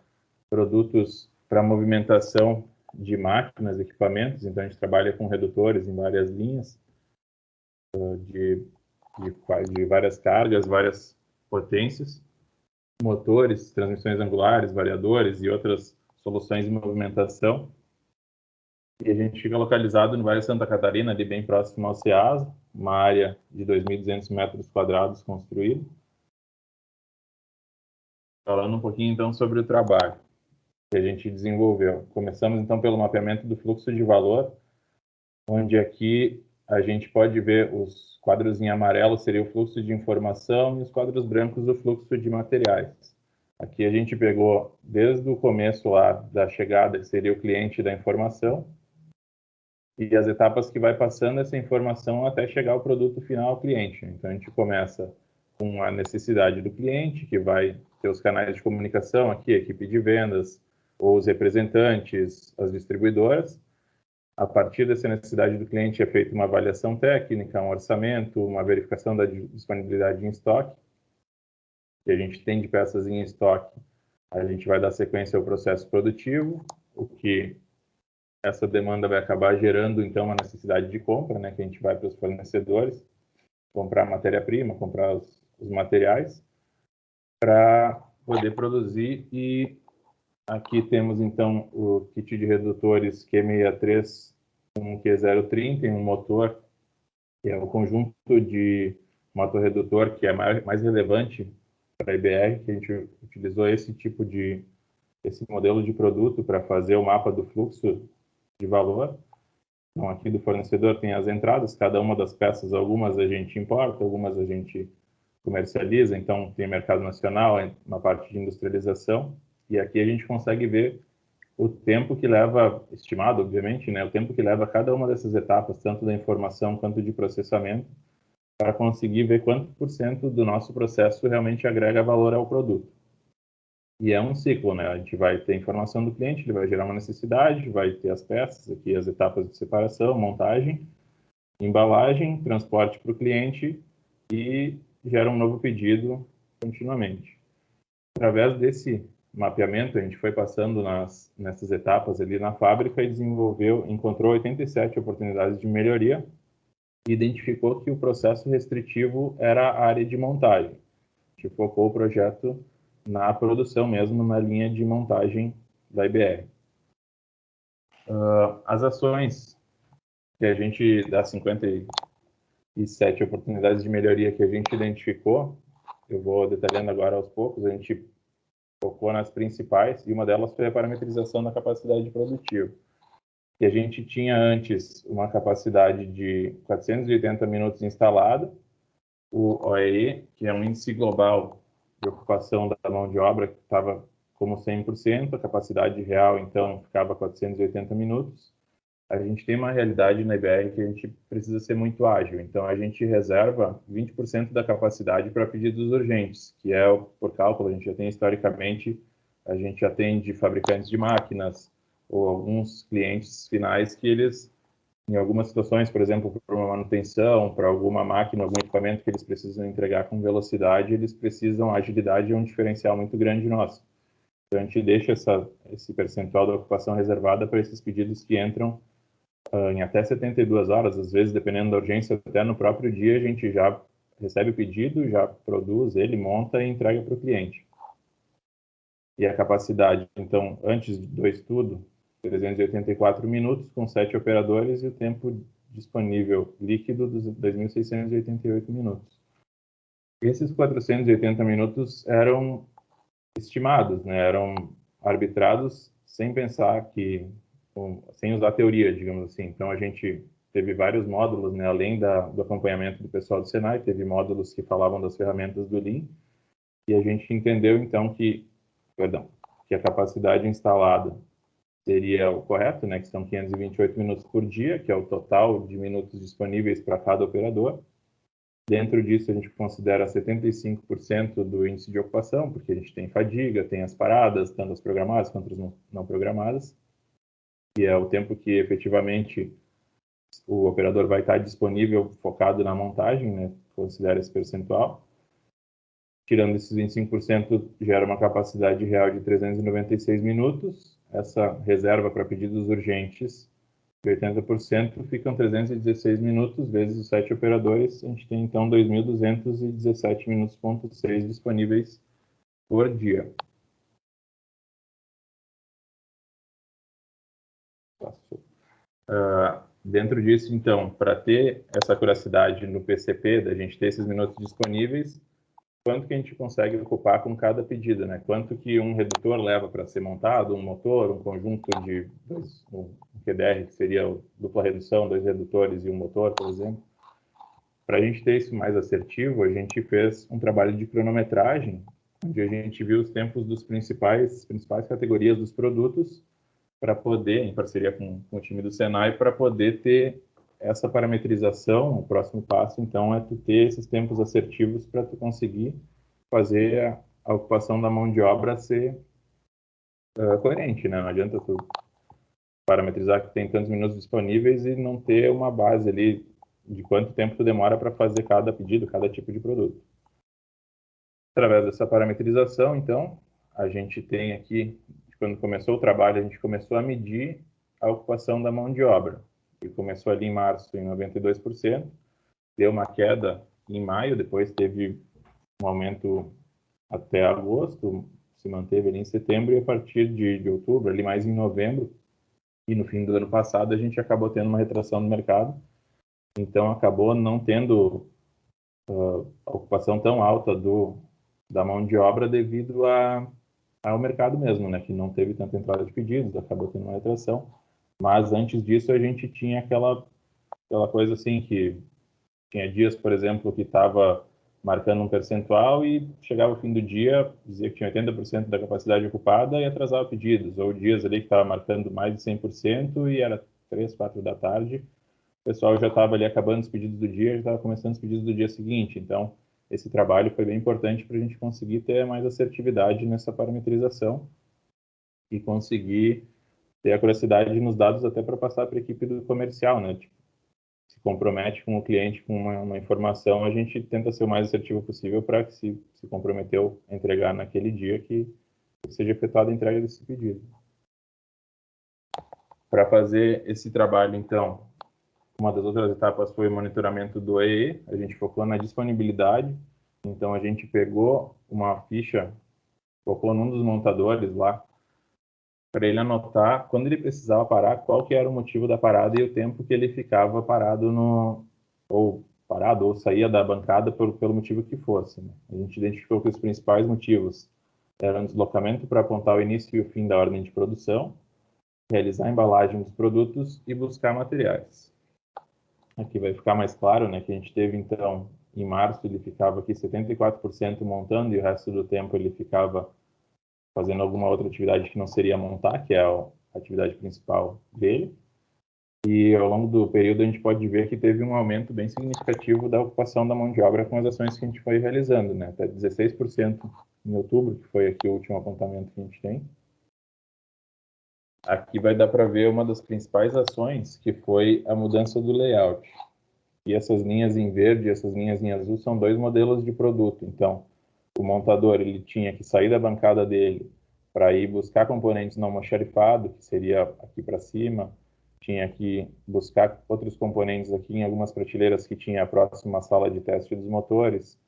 produtos para movimentação de máquinas, equipamentos. Então, a gente trabalha com redutores em várias linhas, de várias cargas, várias potências, motores, transmissões angulares, variadores e outras soluções de movimentação. E a gente fica localizado no Vale de Santa Catarina, ali bem próximo ao Ceasa, uma área de 2.200 metros quadrados construída. Falando um pouquinho, então, sobre o trabalho que a gente desenvolveu. Começamos, então, pelo mapeamento do fluxo de valor, onde aqui a gente pode ver os quadros em amarelo, seria o fluxo de informação, e os quadros brancos, o fluxo de materiais. Aqui a gente pegou, desde o começo lá da chegada, que seria o cliente da informação, e as etapas que vai passando essa informação até chegar ao produto final ao cliente. Então, a gente começa com a necessidade do cliente, que vai ter os canais de comunicação aqui, a equipe de vendas, ou os representantes, as distribuidoras. A partir dessa necessidade do cliente é feita uma avaliação técnica, um orçamento, uma verificação da disponibilidade em estoque. Que a gente tem de peças em estoque, a gente vai dar sequência ao processo produtivo, o que essa demanda vai acabar gerando, então, uma necessidade de compra, né, que a gente vai para os fornecedores, comprar matéria-prima, comprar os materiais, para poder produzir. E aqui temos, então, o kit de redutores Q63 com Q030, um motor, que é o conjunto de motor-redutor que é mais relevante para a IBR, que a gente utilizou esse modelo de produto para fazer o mapa do fluxo de valor. Então, aqui do fornecedor tem as entradas, cada uma das peças, algumas a gente importa, algumas a gente comercializa, então tem mercado nacional, uma parte de industrialização, e aqui a gente consegue ver o tempo que leva, estimado, obviamente, né, o tempo que leva cada uma dessas etapas, tanto da informação quanto de processamento, para conseguir ver quanto % do nosso processo realmente agrega valor ao produto. E é um ciclo, né? A gente vai ter informação do cliente, ele vai gerar uma necessidade, vai ter as peças, aqui as etapas de separação, montagem, embalagem, transporte para o cliente e gera um novo pedido continuamente. Através desse mapeamento, a gente foi passando nessas etapas ali na fábrica e encontrou 87 oportunidades de melhoria e identificou que o processo restritivo era a área de montagem. A gente focou o projeto na produção mesmo, na linha de montagem da IBR. As ações que a gente, das 57 oportunidades de melhoria que a gente identificou, eu vou detalhando agora aos poucos, a gente focou nas principais, e uma delas foi a parametrização da capacidade produtiva. E a gente tinha antes uma capacidade de 480 minutos instalada, o OEE, que é um índice global de ocupação da mão de obra, que estava como 100%, a capacidade real, então, ficava 480 minutos. A gente tem uma realidade na IBR que a gente precisa ser muito ágil, então a gente reserva 20% da capacidade para pedidos urgentes, que é, por cálculo, a gente já tem historicamente, a gente atende fabricantes de máquinas ou alguns clientes finais que eles, em algumas situações, por exemplo, para uma manutenção, para alguma máquina, algum equipamento que eles precisam entregar com velocidade, eles precisam, a agilidade é um diferencial muito grande nosso. Então, a gente deixa esse percentual da ocupação reservada para esses pedidos que entram em até 72 horas, às vezes, dependendo da urgência, até no próprio dia, a gente já recebe o pedido, já produz ele, monta e entrega para o cliente. E a capacidade, então, antes do estudo, 384 minutos, com 7 operadores, e o tempo disponível líquido dos 2.688 minutos. Esses 480 minutos eram estimados, né? Eram arbitrados sem pensar que, sem usar teoria, digamos assim. Então, a gente teve vários módulos, né, além do acompanhamento do pessoal do Senai, teve módulos que falavam das ferramentas do Lean, e a gente entendeu, então, que a capacidade instalada seria o correto, né, que são 528 minutos por dia, que é o total de minutos disponíveis para cada operador. Dentro disso, a gente considera 75% do índice de ocupação, porque a gente tem fadiga, tem as paradas, tanto as programadas quanto as não programadas, que é o tempo que efetivamente o operador vai estar disponível, focado na montagem, né, considera esse percentual. Tirando esses 25%, gera uma capacidade real de 396 minutos. Essa reserva para pedidos urgentes de 80% ficam 316 minutos, vezes os 7 operadores, a gente tem então 2.217 minutos, ponto 6 disponíveis por dia. Dentro disso, então, para ter essa curiosidade no PCP, da gente ter esses minutos disponíveis, quanto que a gente consegue ocupar com cada pedido, né? Quanto que um redutor leva para ser montado, um motor, um conjunto de um QDR, que seria dupla redução, 2 redutores e um motor, por exemplo. Para a gente ter isso mais assertivo, a gente fez um trabalho de cronometragem, onde a gente viu os tempos das principais categorias dos produtos, para poder, em parceria com o time do Senai, para poder ter essa parametrização. O próximo passo, então, é tu ter esses tempos assertivos para tu conseguir fazer a ocupação da mão de obra ser coerente, né? Não adianta tu parametrizar que tem tantos minutos disponíveis e não ter uma base ali de quanto tempo tu demora para fazer cada pedido, cada tipo de produto. Através dessa parametrização, então, a gente tem aqui, quando começou o trabalho, a gente começou a medir a ocupação da mão de obra. E começou ali em março em 92%, deu uma queda em maio, depois teve um aumento até agosto, se manteve ali em setembro, e a partir de outubro, ali mais em novembro, e no fim do ano passado, a gente acabou tendo uma retração no mercado, então acabou não tendo a ocupação tão alta da mão de obra devido ao mercado mesmo, né, que não teve tanta entrada de pedidos, acabou tendo uma retração. Mas antes disso a gente tinha aquela coisa assim, que tinha dias, por exemplo, que estava marcando um percentual e chegava o fim do dia, dizia que tinha 80% da capacidade ocupada e atrasava pedidos, ou dias ali que estava marcando mais de 100% e era 3, 4 da tarde, o pessoal já estava ali acabando os pedidos do dia, já estava começando os pedidos do dia seguinte. Então, esse trabalho foi bem importante para a gente conseguir ter mais assertividade nessa parametrização e conseguir ter a curiosidade nos dados até para passar para a equipe do comercial, né? Tipo, se compromete com o cliente com uma informação, a gente tenta ser o mais assertivo possível para que se comprometeu a entregar naquele dia que seja efetuada a entrega desse pedido. Para fazer esse trabalho, então, uma das outras etapas foi o monitoramento do EE, a gente focou na disponibilidade, então a gente pegou uma ficha, colocou num dos montadores lá, para ele anotar quando ele precisava parar, qual que era o motivo da parada e o tempo que ele ficava parado ou saía da bancada pelo motivo que fosse, né? A gente identificou que os principais motivos eram deslocamento para apontar o início e o fim da ordem de produção, realizar a embalagem dos produtos e buscar materiais. Aqui vai ficar mais claro, né, que a gente teve, então, em março ele ficava aqui 74% montando e o resto do tempo ele ficava fazendo alguma outra atividade que não seria montar, que é a atividade principal dele. E ao longo do período a gente pode ver que teve um aumento bem significativo da ocupação da mão de obra com as ações que a gente foi realizando, né? Até 16% em outubro, que foi aqui o último apontamento que a gente tem. Aqui vai dar para ver uma das principais ações, que foi a mudança do layout. E essas linhas em verde e essas linhas em azul são 2 modelos de produto. Então, o montador ele tinha que sair da bancada dele para ir buscar componentes não almoxarifados, que seria aqui para cima, tinha que buscar outros componentes aqui em algumas prateleiras que tinha a próxima sala de teste dos motores,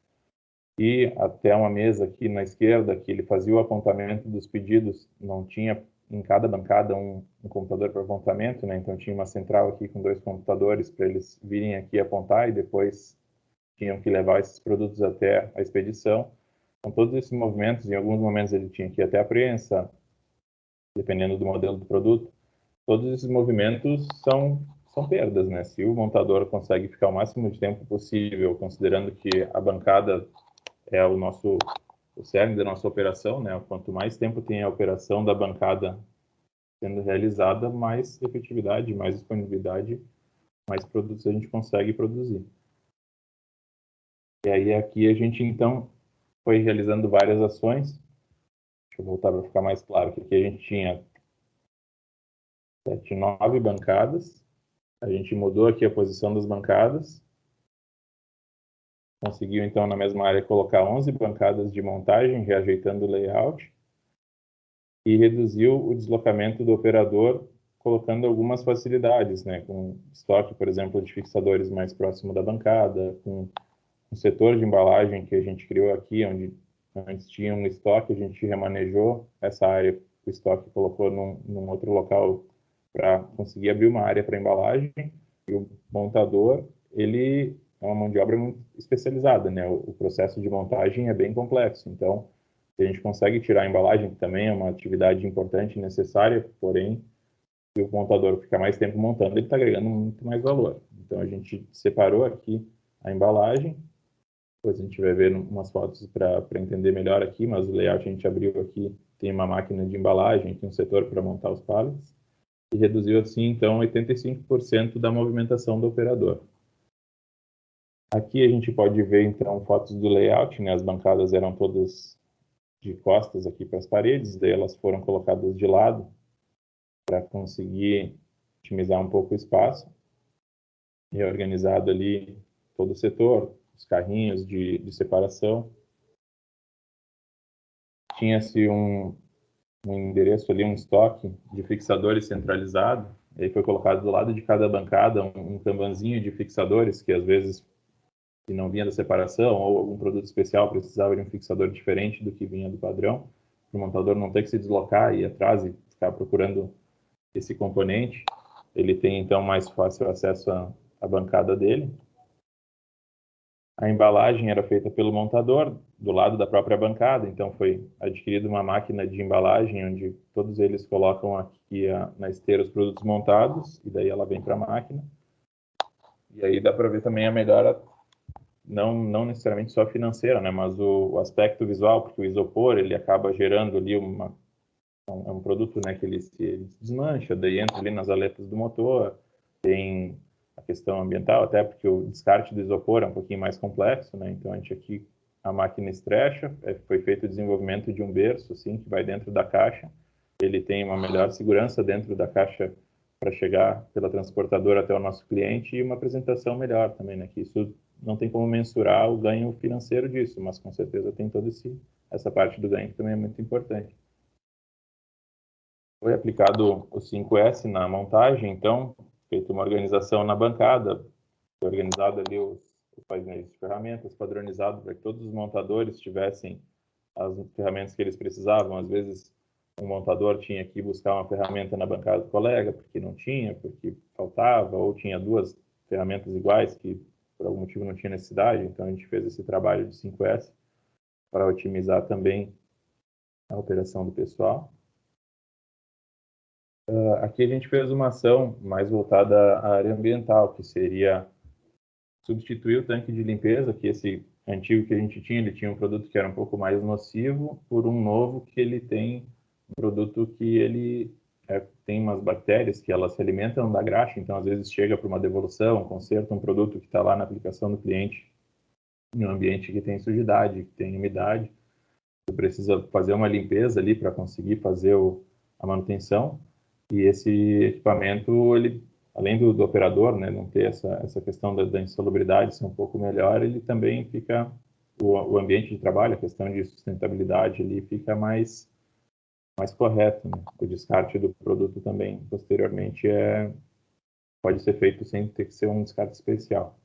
e até uma mesa aqui na esquerda que ele fazia o apontamento dos pedidos, não tinha em cada bancada um computador para apontamento, né? Então tinha uma central aqui com 2 computadores para eles virem aqui apontar e depois tinham que levar esses produtos até a expedição. Com todos esses movimentos, em alguns momentos ele tinha que ir até a prensa, dependendo do modelo do produto. Todos esses movimentos são perdas, né? Se o montador consegue ficar o máximo de tempo possível, considerando que a bancada é o cerne da nossa operação, né? Quanto mais tempo tem a operação da bancada sendo realizada, mais efetividade, mais disponibilidade, mais produtos a gente consegue produzir. E aí aqui a gente, então, foi realizando várias ações. Deixa eu voltar para ficar mais claro, que aqui a gente tinha 9 bancadas. A gente mudou aqui a posição das bancadas. Conseguiu, então, na mesma área, colocar 11 bancadas de montagem, reajeitando o layout. E reduziu o deslocamento do operador, colocando algumas facilidades, né? Com estoque, por exemplo, de fixadores mais próximo da bancada, com um setor de embalagem que a gente criou aqui, onde antes tinha um estoque, a gente remanejou essa área, o estoque colocou num outro local para conseguir abrir uma área para embalagem. E o montador, ele é uma mão de obra muito especializada, né? O processo de montagem é bem complexo, então a gente consegue tirar a embalagem, que também é uma atividade importante e necessária, porém, se o montador ficar mais tempo montando, ele está agregando muito mais valor. Então a gente separou aqui a embalagem. Depois a gente vai ver umas fotos para entender melhor aqui, mas o layout a gente abriu aqui, tem uma máquina de embalagem, aqui um setor para montar os pallets, e reduziu assim, então, 85% da movimentação do operador. Aqui a gente pode ver, então, fotos do layout, né? As bancadas eram todas de costas aqui para as paredes, daí elas foram colocadas de lado para conseguir otimizar um pouco o espaço, reorganizado ali todo o setor, os carrinhos de separação. Tinha-se um endereço ali, um estoque de fixadores centralizado, e aí foi colocado do lado de cada bancada um kanbanzinho de fixadores, que às vezes, se não vinha da separação, ou algum produto especial precisava de um fixador diferente do que vinha do padrão, para o montador não ter que se deslocar e ir atrás e ficar procurando esse componente. Ele tem, então, mais fácil acesso à bancada dele. A embalagem era feita pelo montador, do lado da própria bancada, então foi adquirida uma máquina de embalagem, onde todos eles colocam aqui na esteira os produtos montados, e daí ela vem para a máquina. E aí dá para ver também a melhora, não necessariamente só financeira, né, mas o aspecto visual, porque o isopor, ele acaba gerando ali é um produto, né, que ele se desmancha, daí entra ali nas aletas do motor, tem a questão ambiental, até porque o descarte do isopor é um pouquinho mais complexo, né? Então a gente aqui, a máquina estrecha, foi feito o desenvolvimento de um berço, assim, que vai dentro da caixa. Ele tem uma melhor segurança dentro da caixa para chegar pela transportadora até o nosso cliente e uma apresentação melhor também, né? Que isso não tem como mensurar o ganho financeiro disso, mas com certeza tem toda essa parte do ganho que também é muito importante. Foi aplicado o 5S na montagem, então, feita uma organização na bancada, foi organizado ali os painéis de ferramentas, padronizado para que todos os montadores tivessem as ferramentas que eles precisavam. Às vezes, um montador tinha que buscar uma ferramenta na bancada do colega, porque não tinha, porque faltava, ou tinha duas ferramentas iguais que, por algum motivo, não tinha necessidade. Então, a gente fez esse trabalho de 5S para otimizar também a operação do pessoal. Aqui a gente fez uma ação mais voltada à área ambiental, que seria substituir o tanque de limpeza, que esse antigo que a gente tinha, ele tinha um produto que era um pouco mais nocivo, por um novo que ele tem um produto que ele tem umas bactérias que elas se alimentam da graxa, então às vezes chega para uma devolução, um conserto, um produto que está lá na aplicação do cliente, em um ambiente que tem sujidade, que tem umidade, você precisa fazer uma limpeza ali para conseguir fazer a manutenção. E esse equipamento, ele, além do operador, né, não ter essa questão da insalubridade ser um pouco melhor, ele também fica, o ambiente de trabalho, a questão de sustentabilidade ali fica mais correto, né? O descarte do produto também, posteriormente, pode ser feito sem ter que ser um descarte especial.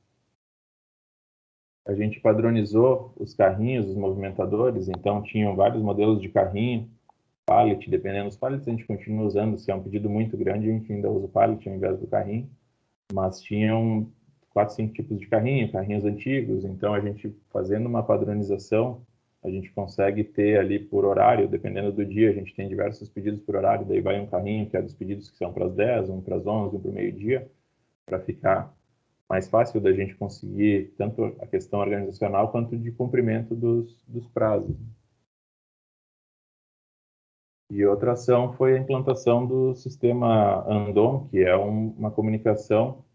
A gente padronizou os carrinhos, os movimentadores, então tinham vários modelos de carrinho, pallet, dependendo dos pallets, a gente continua usando. Se é um pedido muito grande, a gente ainda usa o pallet ao invés do carrinho. Mas tinham 4, 5 tipos de carrinhos antigos. Então, a gente fazendo uma padronização a gente consegue ter ali por horário, dependendo do dia, a gente tem diversos pedidos por horário, daí vai um carrinho que é dos pedidos que são para as 10, um para as 11, um para o meio-dia, para ficar mais fácil da gente conseguir tanto a questão organizacional quanto de cumprimento dos prazos. E outra ação foi a implantação do sistema Andon, que é uma comunicação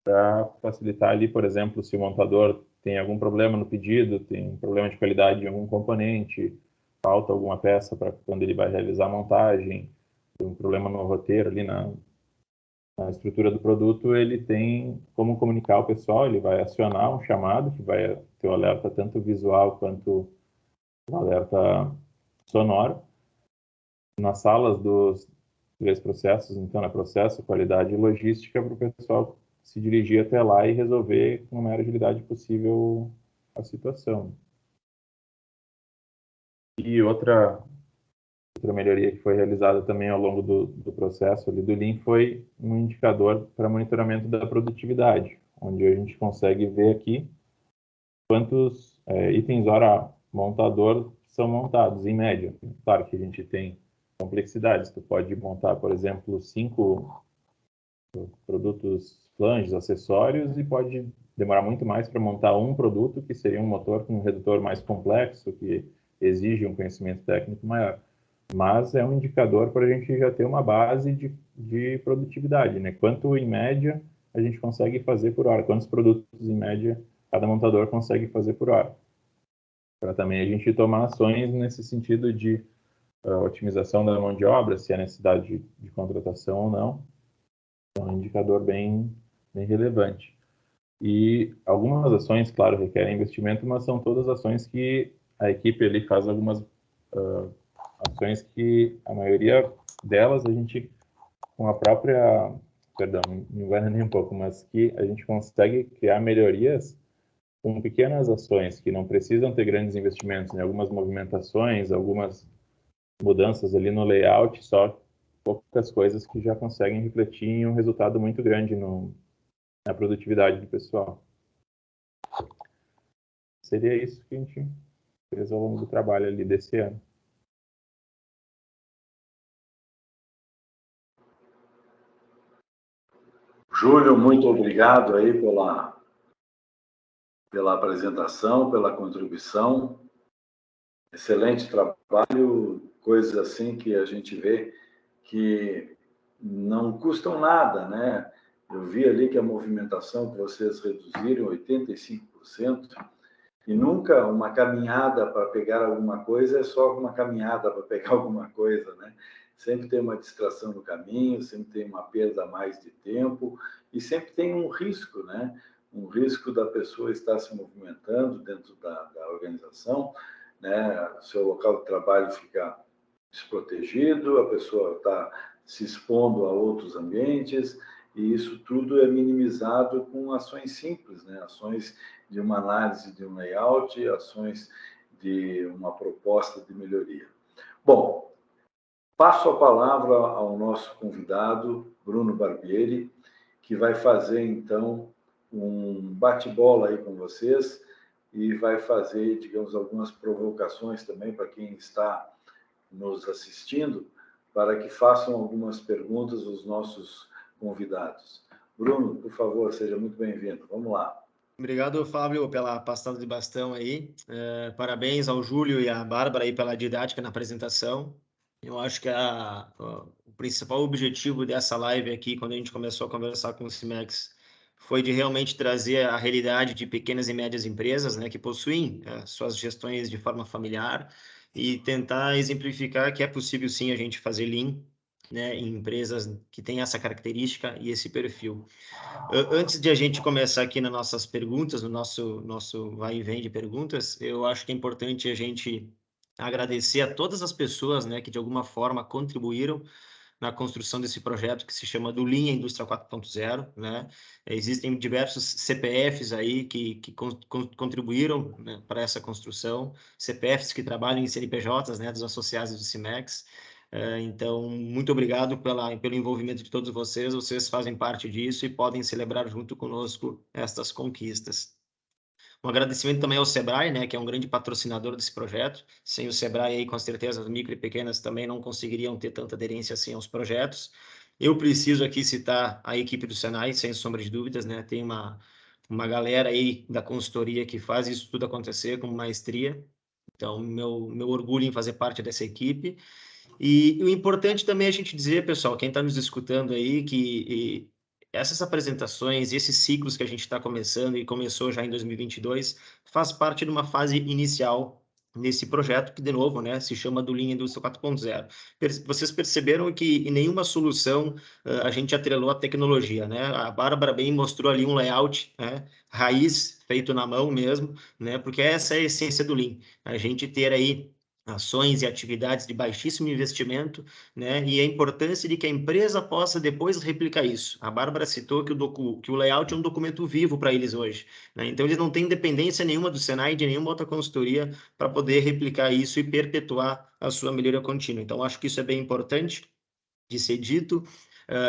para facilitar ali, por exemplo, se o montador tem algum problema no pedido, tem um problema de qualidade em algum componente, falta alguma peça para quando ele vai realizar a montagem, tem um problema no roteiro ali na estrutura do produto, ele tem como comunicar ao pessoal, ele vai acionar um chamado que vai ter o alerta tanto visual quanto o alerta sonoro nas salas dos 3 processos, então, é processo, qualidade e logística, para o pessoal se dirigir até lá e resolver com a maior agilidade possível a situação. E outra melhoria que foi realizada também ao longo do processo ali do Lean foi um indicador para monitoramento da produtividade, onde a gente consegue ver aqui quantos itens hora montador são montados, em média. Claro que a gente tem complexidades. Tu pode montar, por exemplo, 5 produtos flanges, acessórios, e pode demorar muito mais para montar um produto, que seria um motor com um redutor mais complexo, que exige um conhecimento técnico maior. Mas é um indicador para a gente já ter uma base de produtividade, né? Quanto, em média, a gente consegue fazer por hora, quantos produtos, em média, cada montador consegue fazer por hora. Para também a gente tomar ações nesse sentido de otimização da mão de obra, se há necessidade de contratação ou não. É um indicador bem relevante. E algumas ações, claro, requerem investimento, mas são todas ações que a equipe ali faz algumas ações que a maioria delas a gente, com a própria, perdão, me enganei um pouco, mas que a gente consegue criar melhorias com pequenas ações que não precisam ter grandes investimentos em algumas movimentações, algumas mudanças ali no layout, só poucas coisas que já conseguem refletir em um resultado muito grande na produtividade do pessoal. Seria isso que a gente fez ao longo do trabalho ali desse ano. Júlio, muito obrigado aí pela apresentação, pela contribuição. Excelente trabalho, coisas assim que a gente vê que não custam nada, né? Eu vi ali que a movimentação que vocês reduziram 85%, e nunca uma caminhada para pegar alguma coisa é só uma caminhada para pegar alguma coisa, né? Sempre tem uma distração no caminho, sempre tem uma perda a mais de tempo, e sempre tem um risco, né? Um risco da pessoa estar se movimentando dentro da organização, né? O seu local de trabalho fica desprotegido, a pessoa está se expondo a outros ambientes, e isso tudo é minimizado com ações simples, né? Ações de uma análise de um layout, ações de uma proposta de melhoria. Bom, passo a palavra ao nosso convidado, Bruno Barbieri, que vai fazer, então, um bate-bola aí com vocês e vai fazer, digamos, algumas provocações também para quem está nos assistindo, para que façam algumas perguntas aos nossos convidados. Bruno, por favor, seja muito bem-vindo. Vamos lá. Obrigado, Fábio, pela passada de bastão aí. Parabéns ao Júlio e à Bárbara aí pela didática na apresentação. Eu acho que o principal objetivo dessa live aqui, quando a gente começou a conversar com o Cimex, foi de realmente trazer a realidade de pequenas e médias empresas, né, que possuem suas gestões de forma familiar, e tentar exemplificar que é possível sim a gente fazer Lean, né, em empresas que têm essa característica e esse perfil. Antes de a gente começar aqui nas nossas perguntas, no nosso vai e vem de perguntas, eu acho que é importante a gente agradecer a todas as pessoas, né, que de alguma forma contribuíram na construção desse projeto que se chama do Lean Indústria 4.0, né? Existem diversos CPFs aí que contribuíram, né, para essa construção, CPFs que trabalham em CNPJs, né, dos associados do Cimex. Então, muito obrigado pelo envolvimento de todos vocês. Vocês fazem parte disso e podem celebrar junto conosco estas conquistas. Um agradecimento também ao Sebrae, né, que é um grande patrocinador desse projeto. Sem o Sebrae, aí, com certeza, as micro e pequenas também não conseguiriam ter tanta aderência assim aos projetos. Eu preciso aqui citar a equipe do Senai, sem sombra de dúvidas, né? Tem uma galera aí da consultoria que faz isso tudo acontecer com maestria. Então, meu orgulho em fazer parte dessa equipe. E o importante também é a gente dizer, pessoal, quem está nos escutando aí, que essas apresentações, esses ciclos que a gente está começando e começou já em 2022, faz parte de uma fase inicial nesse projeto que, de novo, né, se chama do Lean Indústria 4.0. Vocês perceberam que em nenhuma solução a gente atrelou a tecnologia, né? A Bárbara bem mostrou ali um layout, né, raiz, feito na mão mesmo, né? Porque essa é a essência do Lean. A gente ter aí ações e atividades de baixíssimo investimento, né? E a importância de que a empresa possa depois replicar isso. A Bárbara citou que o layout é um documento vivo para eles hoje, né? Então, eles não têm dependência nenhuma do Senai, de nenhuma outra consultoria para poder replicar isso e perpetuar a sua melhoria contínua. Então, acho que isso é bem importante de ser dito.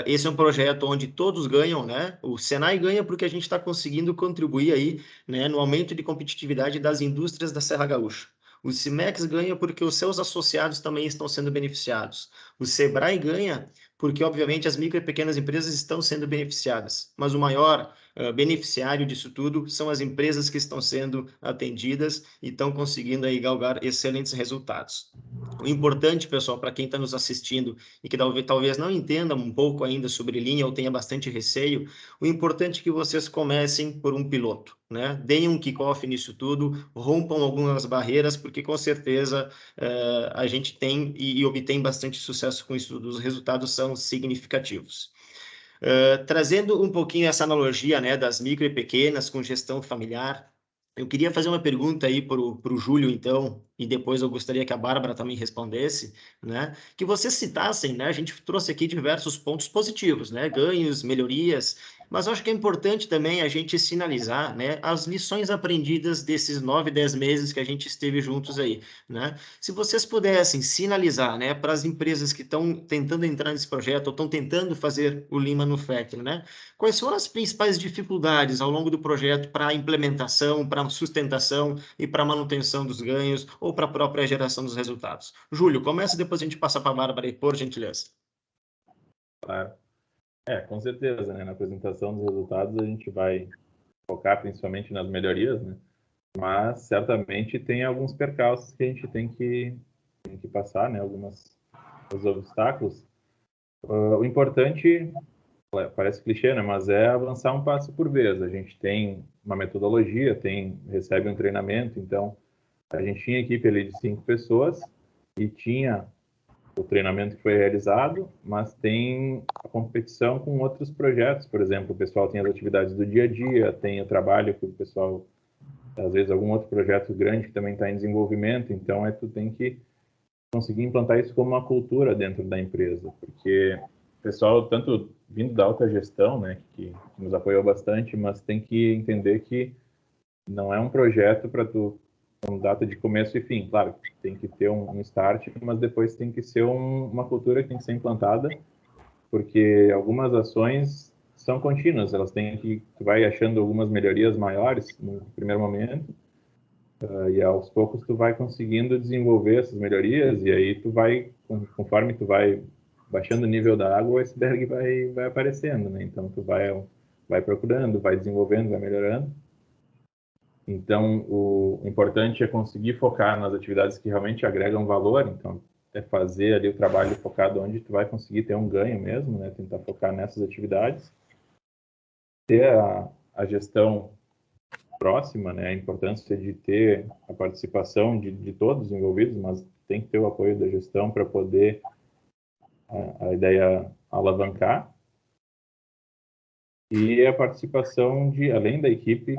Esse é um projeto onde todos ganham, né? O Senai ganha porque a gente está conseguindo contribuir aí, né, no aumento de competitividade das indústrias da Serra Gaúcha. O Cimex ganha porque os seus associados também estão sendo beneficiados. O Sebrae ganha porque, obviamente, as micro e pequenas empresas estão sendo beneficiadas. Mas o maior beneficiário disso tudo são as empresas que estão sendo atendidas e estão conseguindo aí galgar excelentes resultados. O importante, pessoal, para quem está nos assistindo e que talvez não entenda um pouco ainda sobre linha ou tenha bastante receio, o importante é que vocês comecem por um piloto, né? Deem um kickoff nisso tudo, rompam algumas barreiras, porque com certeza a gente tem e obtém bastante sucesso com isso, os resultados são significativos. Trazendo um pouquinho essa analogia, né, das micro e pequenas com gestão familiar, eu queria fazer uma pergunta aí para o Júlio, então, e depois eu gostaria que a Bárbara também respondesse, né? Que vocês citassem, né? A gente trouxe aqui diversos pontos positivos, né? Ganhos, melhorias, mas eu acho que é importante também a gente sinalizar, né, as lições aprendidas desses 9, 10 meses que a gente esteve juntos aí, né? Se vocês pudessem sinalizar, né, para as empresas que estão tentando entrar nesse projeto ou estão tentando fazer o Lean Manufacturing, né? Quais foram as principais dificuldades ao longo do projeto para a implementação, para a sustentação e para a manutenção dos ganhos ou para a própria geração dos resultados? Júlio, começa e depois a gente passa para a Bárbara aí, por gentileza. Claro. Com certeza, né? Na apresentação dos resultados a gente vai focar principalmente nas melhorias, né? Mas certamente tem alguns percalços que a gente tem que passar, né? Alguns obstáculos. O importante, parece clichê, né? Mas é avançar um passo por vez. A gente tem uma metodologia, recebe um treinamento, então a gente tinha equipe ali de 5 pessoas e tinha o treinamento que foi realizado, mas tem a competição com outros projetos. Por exemplo, o pessoal tem as atividades do dia a dia, tem o trabalho que o pessoal, às vezes, algum outro projeto grande que também está em desenvolvimento. Então, tu tem que conseguir implantar isso como uma cultura dentro da empresa, porque o pessoal, tanto vindo da alta gestão, né, que nos apoiou bastante, mas tem que entender que não é um projeto para tu com data de começo e fim. Claro, tem que ter um start, mas depois tem que ser uma cultura que tem que ser implantada, porque algumas ações são contínuas, tu vai achando algumas melhorias maiores no primeiro momento, e aos poucos tu vai conseguindo desenvolver essas melhorias, e aí tu vai, conforme tu vai baixando o nível da água, o iceberg vai aparecendo, né? Então tu vai procurando, vai desenvolvendo, vai melhorando. Então, o importante é conseguir focar nas atividades que realmente agregam valor. Então, é fazer ali o trabalho focado onde tu vai conseguir ter um ganho mesmo, né? Tentar focar nessas atividades. Ter a gestão próxima, né? A importância de ter a participação de todos os envolvidos, mas tem que ter o apoio da gestão para poder a ideia alavancar. E a participação além da equipe,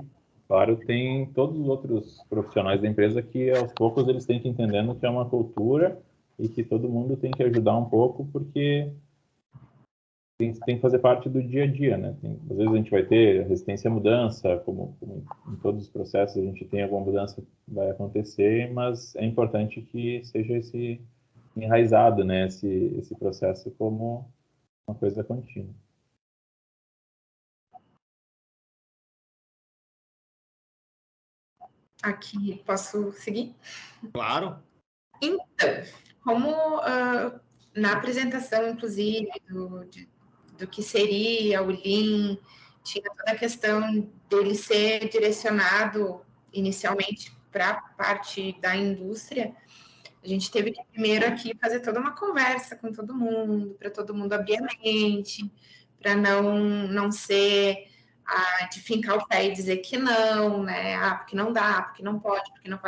claro, tem todos os outros profissionais da empresa que, aos poucos, eles têm que ir entendendo que é uma cultura e que todo mundo tem que ajudar um pouco, porque tem que fazer parte do dia a dia, né? Às vezes a gente vai ter resistência à mudança, como em todos os processos a gente tem alguma mudança que vai acontecer, mas é importante que seja esse enraizado, né? Esse processo como uma coisa contínua. Aqui, posso seguir? Claro. Então, como na apresentação, inclusive, do que seria o Lean, tinha toda a questão dele ser direcionado inicialmente para a parte da indústria, a gente teve que primeiro aqui fazer toda uma conversa com todo mundo, para todo mundo abrir a mente, para não ser de fincar o pé e dizer que não, né? Porque não dá, porque não pode, porque não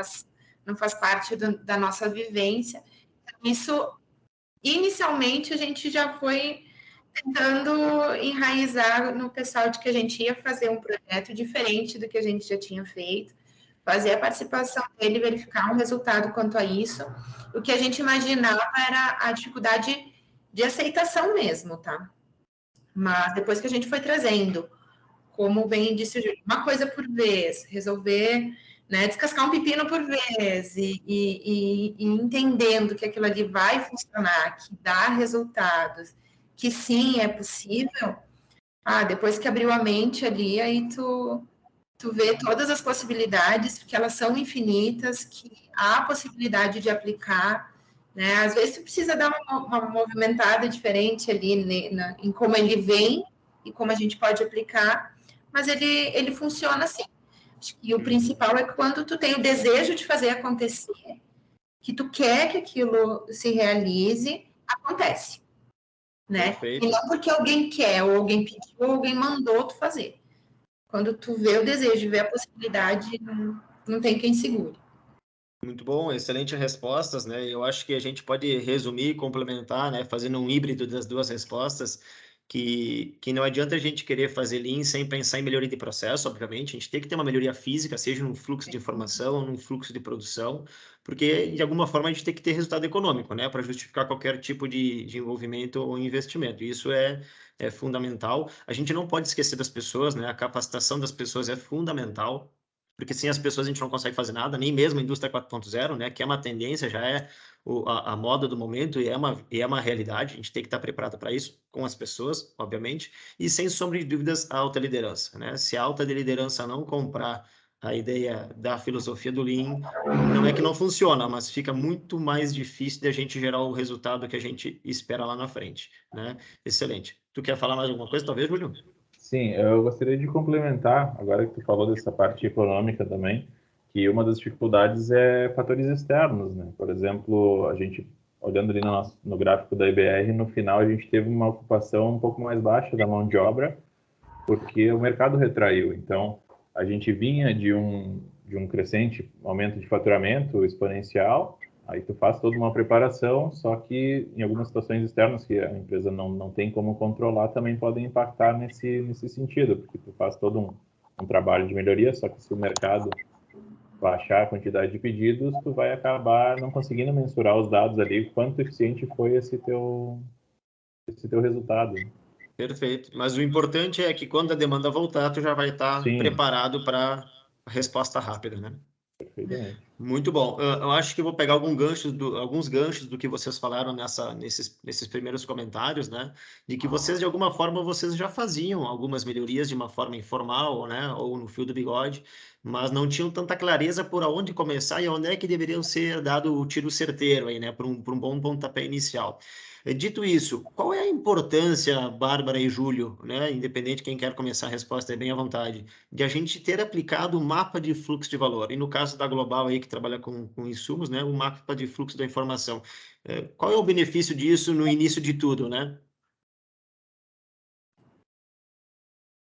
faz parte da nossa vivência. Isso, inicialmente, a gente já foi tentando enraizar no pessoal de que a gente ia fazer um projeto diferente do que a gente já tinha feito, fazer a participação dele, verificar um resultado quanto a isso. O que a gente imaginava era a dificuldade de aceitação mesmo, tá? Mas depois que a gente foi trazendo, como bem disse o Júlio, uma coisa por vez, resolver, né, descascar um pepino por vez e entendendo que aquilo ali vai funcionar, que dá resultados, que sim, é possível, depois que abriu a mente ali, aí tu vê todas as possibilidades, porque elas são infinitas, que há possibilidade de aplicar, né? Às vezes tu precisa dar uma movimentada diferente ali em como ele vem e como a gente pode aplicar, mas ele funciona assim. Acho que o principal é quando tu tem o desejo de fazer acontecer, que tu quer que aquilo se realize, acontece, né? Perfeito. E não porque alguém quer, ou alguém pediu, ou alguém mandou tu fazer. Quando tu vê o desejo, vê a possibilidade, não tem quem segure. Muito bom, excelentes respostas, né? Eu acho que a gente pode resumir e complementar, né? Fazendo um híbrido das duas respostas, que não adianta a gente querer fazer Lean sem pensar em melhoria de processo, obviamente. A gente tem que ter uma melhoria física, seja num fluxo de informação ou num fluxo de produção, porque de alguma forma a gente tem que ter resultado econômico, né? Para justificar qualquer tipo de envolvimento ou investimento. Isso é fundamental. A gente não pode esquecer das pessoas, né? A capacitação das pessoas é fundamental, porque sem as pessoas a gente não consegue fazer nada, nem mesmo a indústria 4.0, né, que é uma tendência, já é a moda do momento e é uma realidade, a gente tem que estar preparado para isso, com as pessoas, obviamente, e sem sombra de dúvidas, a alta liderança, né? Se a alta liderança não comprar a ideia da filosofia do Lean, não é que não funciona, mas fica muito mais difícil de a gente gerar o resultado que a gente espera lá na frente, né? Excelente. Tu quer falar mais alguma coisa, talvez, Júlio? Sim, eu gostaria de complementar, agora que tu falou dessa parte econômica também, que uma das dificuldades é fatores externos, né? Por exemplo, a gente, olhando ali no gráfico da IBR, no final a gente teve uma ocupação um pouco mais baixa da mão de obra, porque o mercado retraiu. Então, a gente vinha de um crescente aumento de faturamento exponencial, aí tu faz toda uma preparação, só que em algumas situações externas que a empresa não tem como controlar, também podem impactar nesse sentido, porque tu faz todo um trabalho de melhoria, só que se o mercado baixar a quantidade de pedidos, tu vai acabar não conseguindo mensurar os dados ali, quanto eficiente foi esse teu resultado. Perfeito. Mas o importante é que quando a demanda voltar, tu já vai estar preparado para a resposta rápida, né? Perfeitamente. Muito bom. Eu acho que eu vou pegar alguns ganchos do que vocês falaram nesses primeiros comentários, né? De que vocês, de alguma forma, vocês já faziam algumas melhorias de uma forma informal, né? Ou no fio do bigode, mas não tinham tanta clareza por onde começar e onde é que deveriam ser dado o tiro certeiro aí, né? Por um bom pontapé inicial. Dito isso, qual é a importância, Bárbara e Júlio, né? Independente de quem quer começar a resposta, é bem à vontade, de a gente ter aplicado o mapa de fluxo de valor. E no caso da Global aí, que trabalha com insumos, né? O mapa de fluxo da informação. Qual é o benefício disso no início de tudo, né?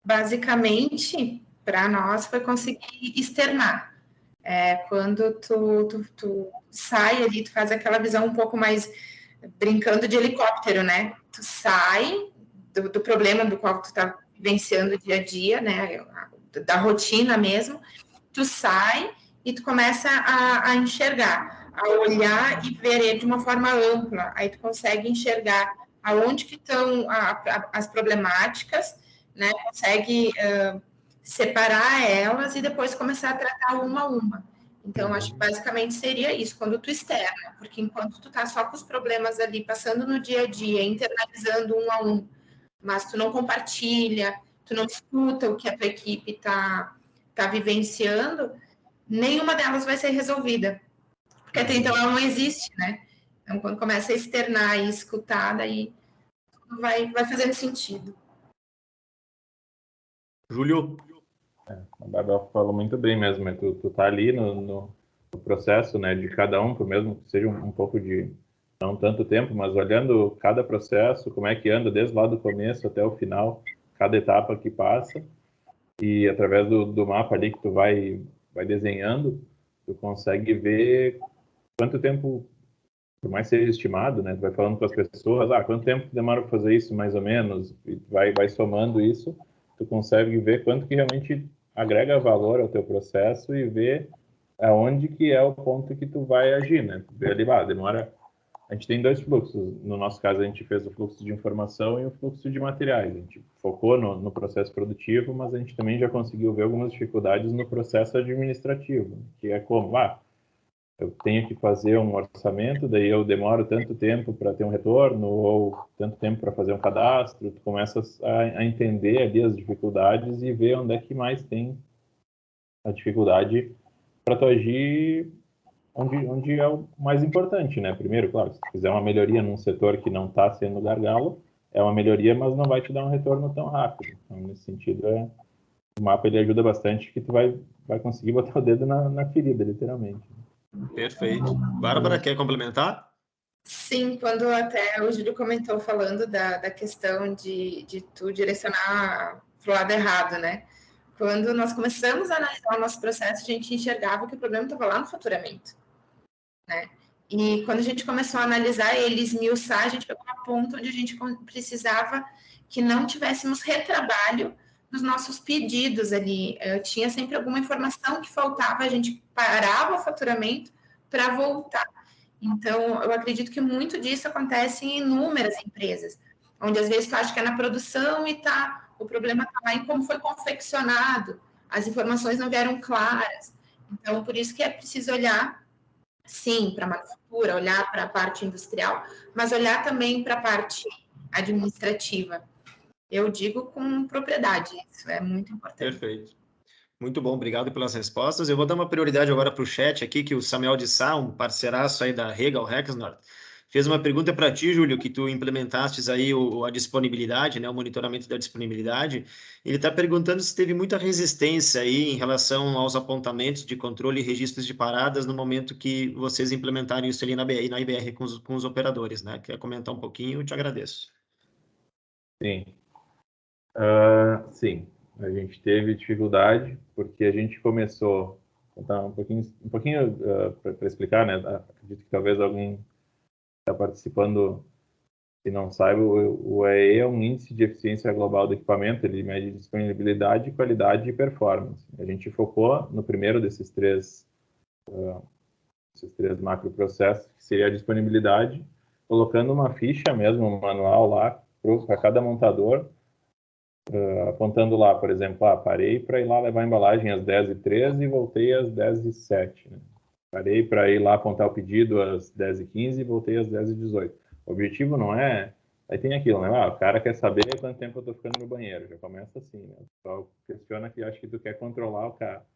Basicamente, para nós, foi conseguir externar. Quando tu sai ali, tu faz aquela visão um pouco mais brincando de helicóptero, né? Tu sai do problema do qual tu tá vivenciando o dia a dia, né? Da rotina mesmo. Tu sai e tu começa a enxergar, a olhar e ver ele de uma forma ampla. Aí tu consegue enxergar aonde que estão as problemáticas, né? Consegue separar elas e depois começar a tratar uma a uma. Então, acho que basicamente seria isso, quando tu externa, porque enquanto tu tá só com os problemas ali, passando no dia a dia, internalizando um a um, mas tu não compartilha, tu não escuta o que a tua equipe tá vivenciando, nenhuma delas vai ser resolvida. Porque até então ela não existe, né? Então, quando começa a externar e escutar, daí vai fazendo sentido. Júlio? A Babel falou muito bem mesmo, né? Tu tá ali no processo, né, de cada um, por mesmo que seja um pouco de, não tanto tempo, mas olhando cada processo, como é que anda desde lá do começo até o final, cada etapa que passa, e através do mapa ali que tu vai desenhando, tu consegue ver quanto tempo, por mais seja estimado, né, tu vai falando com as pessoas, quanto tempo demora para fazer isso, mais ou menos, e vai somando isso, tu consegue ver quanto que realmente agrega valor ao teu processo e ver aonde que é o ponto que tu vai agir, né? Tu vê ali, demora... A gente tem 2 fluxos. No nosso caso, a gente fez o fluxo de informação e o fluxo de materiais. A gente focou no processo produtivo, mas a gente também já conseguiu ver algumas dificuldades no processo administrativo, que é como, eu tenho que fazer um orçamento, daí eu demoro tanto tempo para ter um retorno, ou tanto tempo para fazer um cadastro, tu começas a entender ali as dificuldades e ver onde é que mais tem a dificuldade para tu agir onde é o mais importante, né? Primeiro, claro, se tu fizer uma melhoria num setor que não está sendo gargalo, é uma melhoria, mas não vai te dar um retorno tão rápido. Então, nesse sentido, o mapa ele ajuda bastante, que tu vai conseguir botar o dedo na ferida, literalmente. Perfeito. Bárbara, quer complementar? Sim, quando até o Júlio comentou falando da questão de tu direcionar para o lado errado, né? Quando nós começamos a analisar o nosso processo, a gente enxergava que o problema estava lá no faturamento, né? E quando a gente começou a analisar ele, esmiuçar, a gente pegou um ponto onde a gente precisava que não tivéssemos retrabalho nos nossos pedidos ali. Tinha sempre alguma informação que faltava, a gente parava o faturamento para voltar. Então, eu acredito que muito disso acontece em inúmeras empresas, onde às vezes tu acha que é na produção e o problema está lá em como foi confeccionado, as informações não vieram claras. Então, por isso que é preciso olhar, sim, para a manufatura, olhar para a parte industrial, mas olhar também para a parte administrativa. Eu digo com propriedade, isso é muito importante. Perfeito. Muito bom, obrigado pelas respostas. Eu vou dar uma prioridade agora para o chat aqui, que o Samuel de Sá, um parceiraço aí da Regal Rexnord, fez uma pergunta para ti, Júlio, que tu implementastes aí a disponibilidade, né, o monitoramento da disponibilidade. Ele está perguntando se teve muita resistência aí em relação aos apontamentos de controle e registros de paradas no momento que vocês implementarem isso ali na IBR com os operadores, né? Quer comentar um pouquinho? Eu te agradeço. Sim. Sim, a gente teve dificuldade porque a gente começou, vou contar um pouquinho para explicar, né? Acredito que talvez alguém está participando e não saiba, o EE é um índice de eficiência global do equipamento, ele mede disponibilidade, qualidade e performance. A gente focou no primeiro desses três macroprocessos, que seria a disponibilidade, colocando uma ficha mesmo, um manual lá para cada montador, apontando lá, por exemplo, parei para ir lá levar a embalagem às 10h13 e voltei às 10h07. Né? Parei para ir lá apontar o pedido às 10h15 e voltei às 10h18. O objetivo não é... Aí tem aquilo, né? O cara quer saber quanto tempo eu estou ficando no banheiro. Já começa assim, né? O pessoal questiona que acha que tu quer controlar o cara.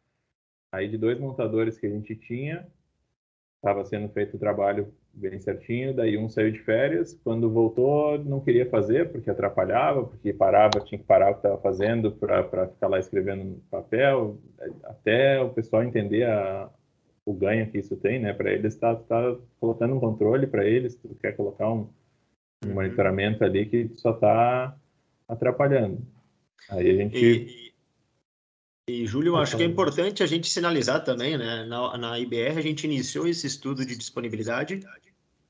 Aí de 2 montadores que a gente tinha, estava sendo feito o trabalho bem certinho, daí um saiu de férias, quando voltou não queria fazer, porque atrapalhava, porque parava, tinha que parar o que estava fazendo para ficar lá escrevendo no papel, até o pessoal entender o ganho que isso tem, né? Para eles está colocando um controle para eles, tu quer colocar um monitoramento ali que só está atrapalhando. Aí a gente... E, Júlio, eu acho que é importante a gente sinalizar também, né? Na IBR, a gente iniciou esse estudo de disponibilidade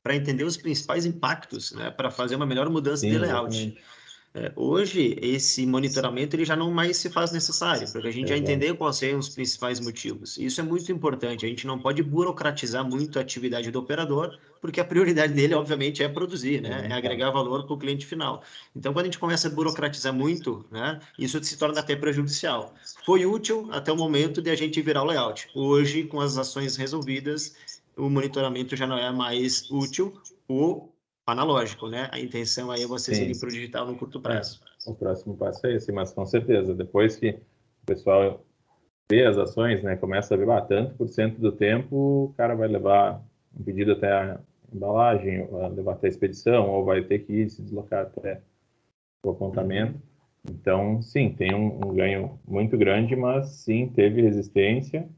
para entender os principais impactos, né? Para fazer uma melhor mudança de layout. Hoje, esse monitoramento ele já não mais se faz necessário, porque a gente já entendeu quais são os principais motivos. Isso é muito importante. A gente não pode burocratizar muito a atividade do operador, porque a prioridade dele, obviamente, é produzir, né? É agregar valor para o cliente final. Então, quando a gente começa a burocratizar muito, né? Isso se torna até prejudicial. Foi útil até o momento de a gente virar o layout. Hoje, com as ações resolvidas, o monitoramento já não é mais útil. O analógico, né? A intenção aí é vocês irem para o digital no curto prazo. O próximo passo é esse, mas com certeza, depois que o pessoal vê as ações, né? Começa a ver, tanto por cento do tempo o cara vai levar um pedido até a embalagem, ou vai levar até a expedição, ou vai ter que ir se deslocar até o apontamento. Então, sim, tem um ganho muito grande, mas sim, teve resistência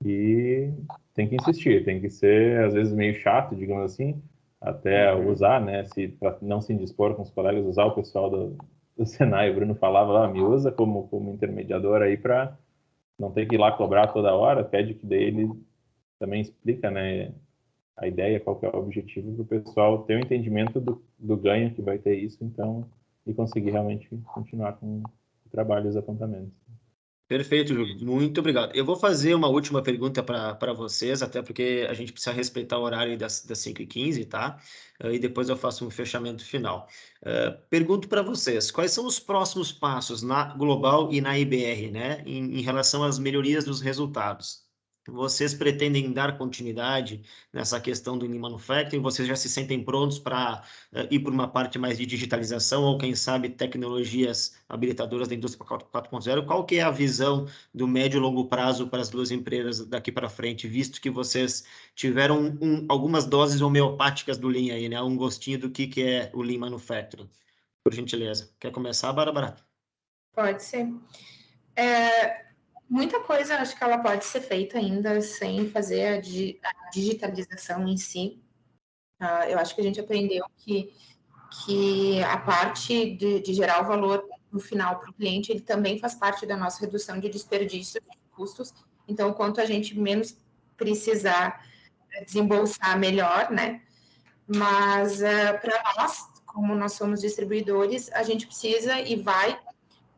e tem que insistir, tem que ser, às vezes, meio chato, digamos assim, até usar, né, para não se indispor com os colegas, usar o pessoal do Senai. O Bruno falava, me usa como intermediador aí para não ter que ir lá cobrar toda hora, pede que daí ele também explica, né, a ideia, qual que é o objetivo, para o pessoal ter o entendimento do ganho que vai ter isso, então, e conseguir realmente continuar com o trabalho dos apontamentos. Perfeito, Júlio. Muito obrigado. Eu vou fazer uma última pergunta para vocês, até porque a gente precisa respeitar o horário das 5h15, tá? E depois eu faço um fechamento final. Pergunto para vocês, quais são os próximos passos na Global e na IBR, né? Em relação às melhorias dos resultados? Vocês pretendem dar continuidade nessa questão do Lean Manufacturing? Vocês já se sentem prontos para ir por uma parte mais de digitalização ou, quem sabe, tecnologias habilitadoras da indústria 4.0? Qual que é a visão do médio e longo prazo para as duas empresas daqui para frente, visto que vocês tiveram algumas doses homeopáticas do Lean aí, né? Um gostinho do que é o Lean Manufacturing. Por gentileza. Quer começar, Bárbara? Pode ser. Muita coisa, acho que ela pode ser feita ainda sem fazer a digitalização em si. Eu acho que a gente aprendeu que a parte de gerar o valor no final para o cliente, ele também faz parte da nossa redução de desperdício de custos. Então, quanto a gente menos precisar desembolsar, melhor, né? Mas para nós, como nós somos distribuidores, a gente precisa e vai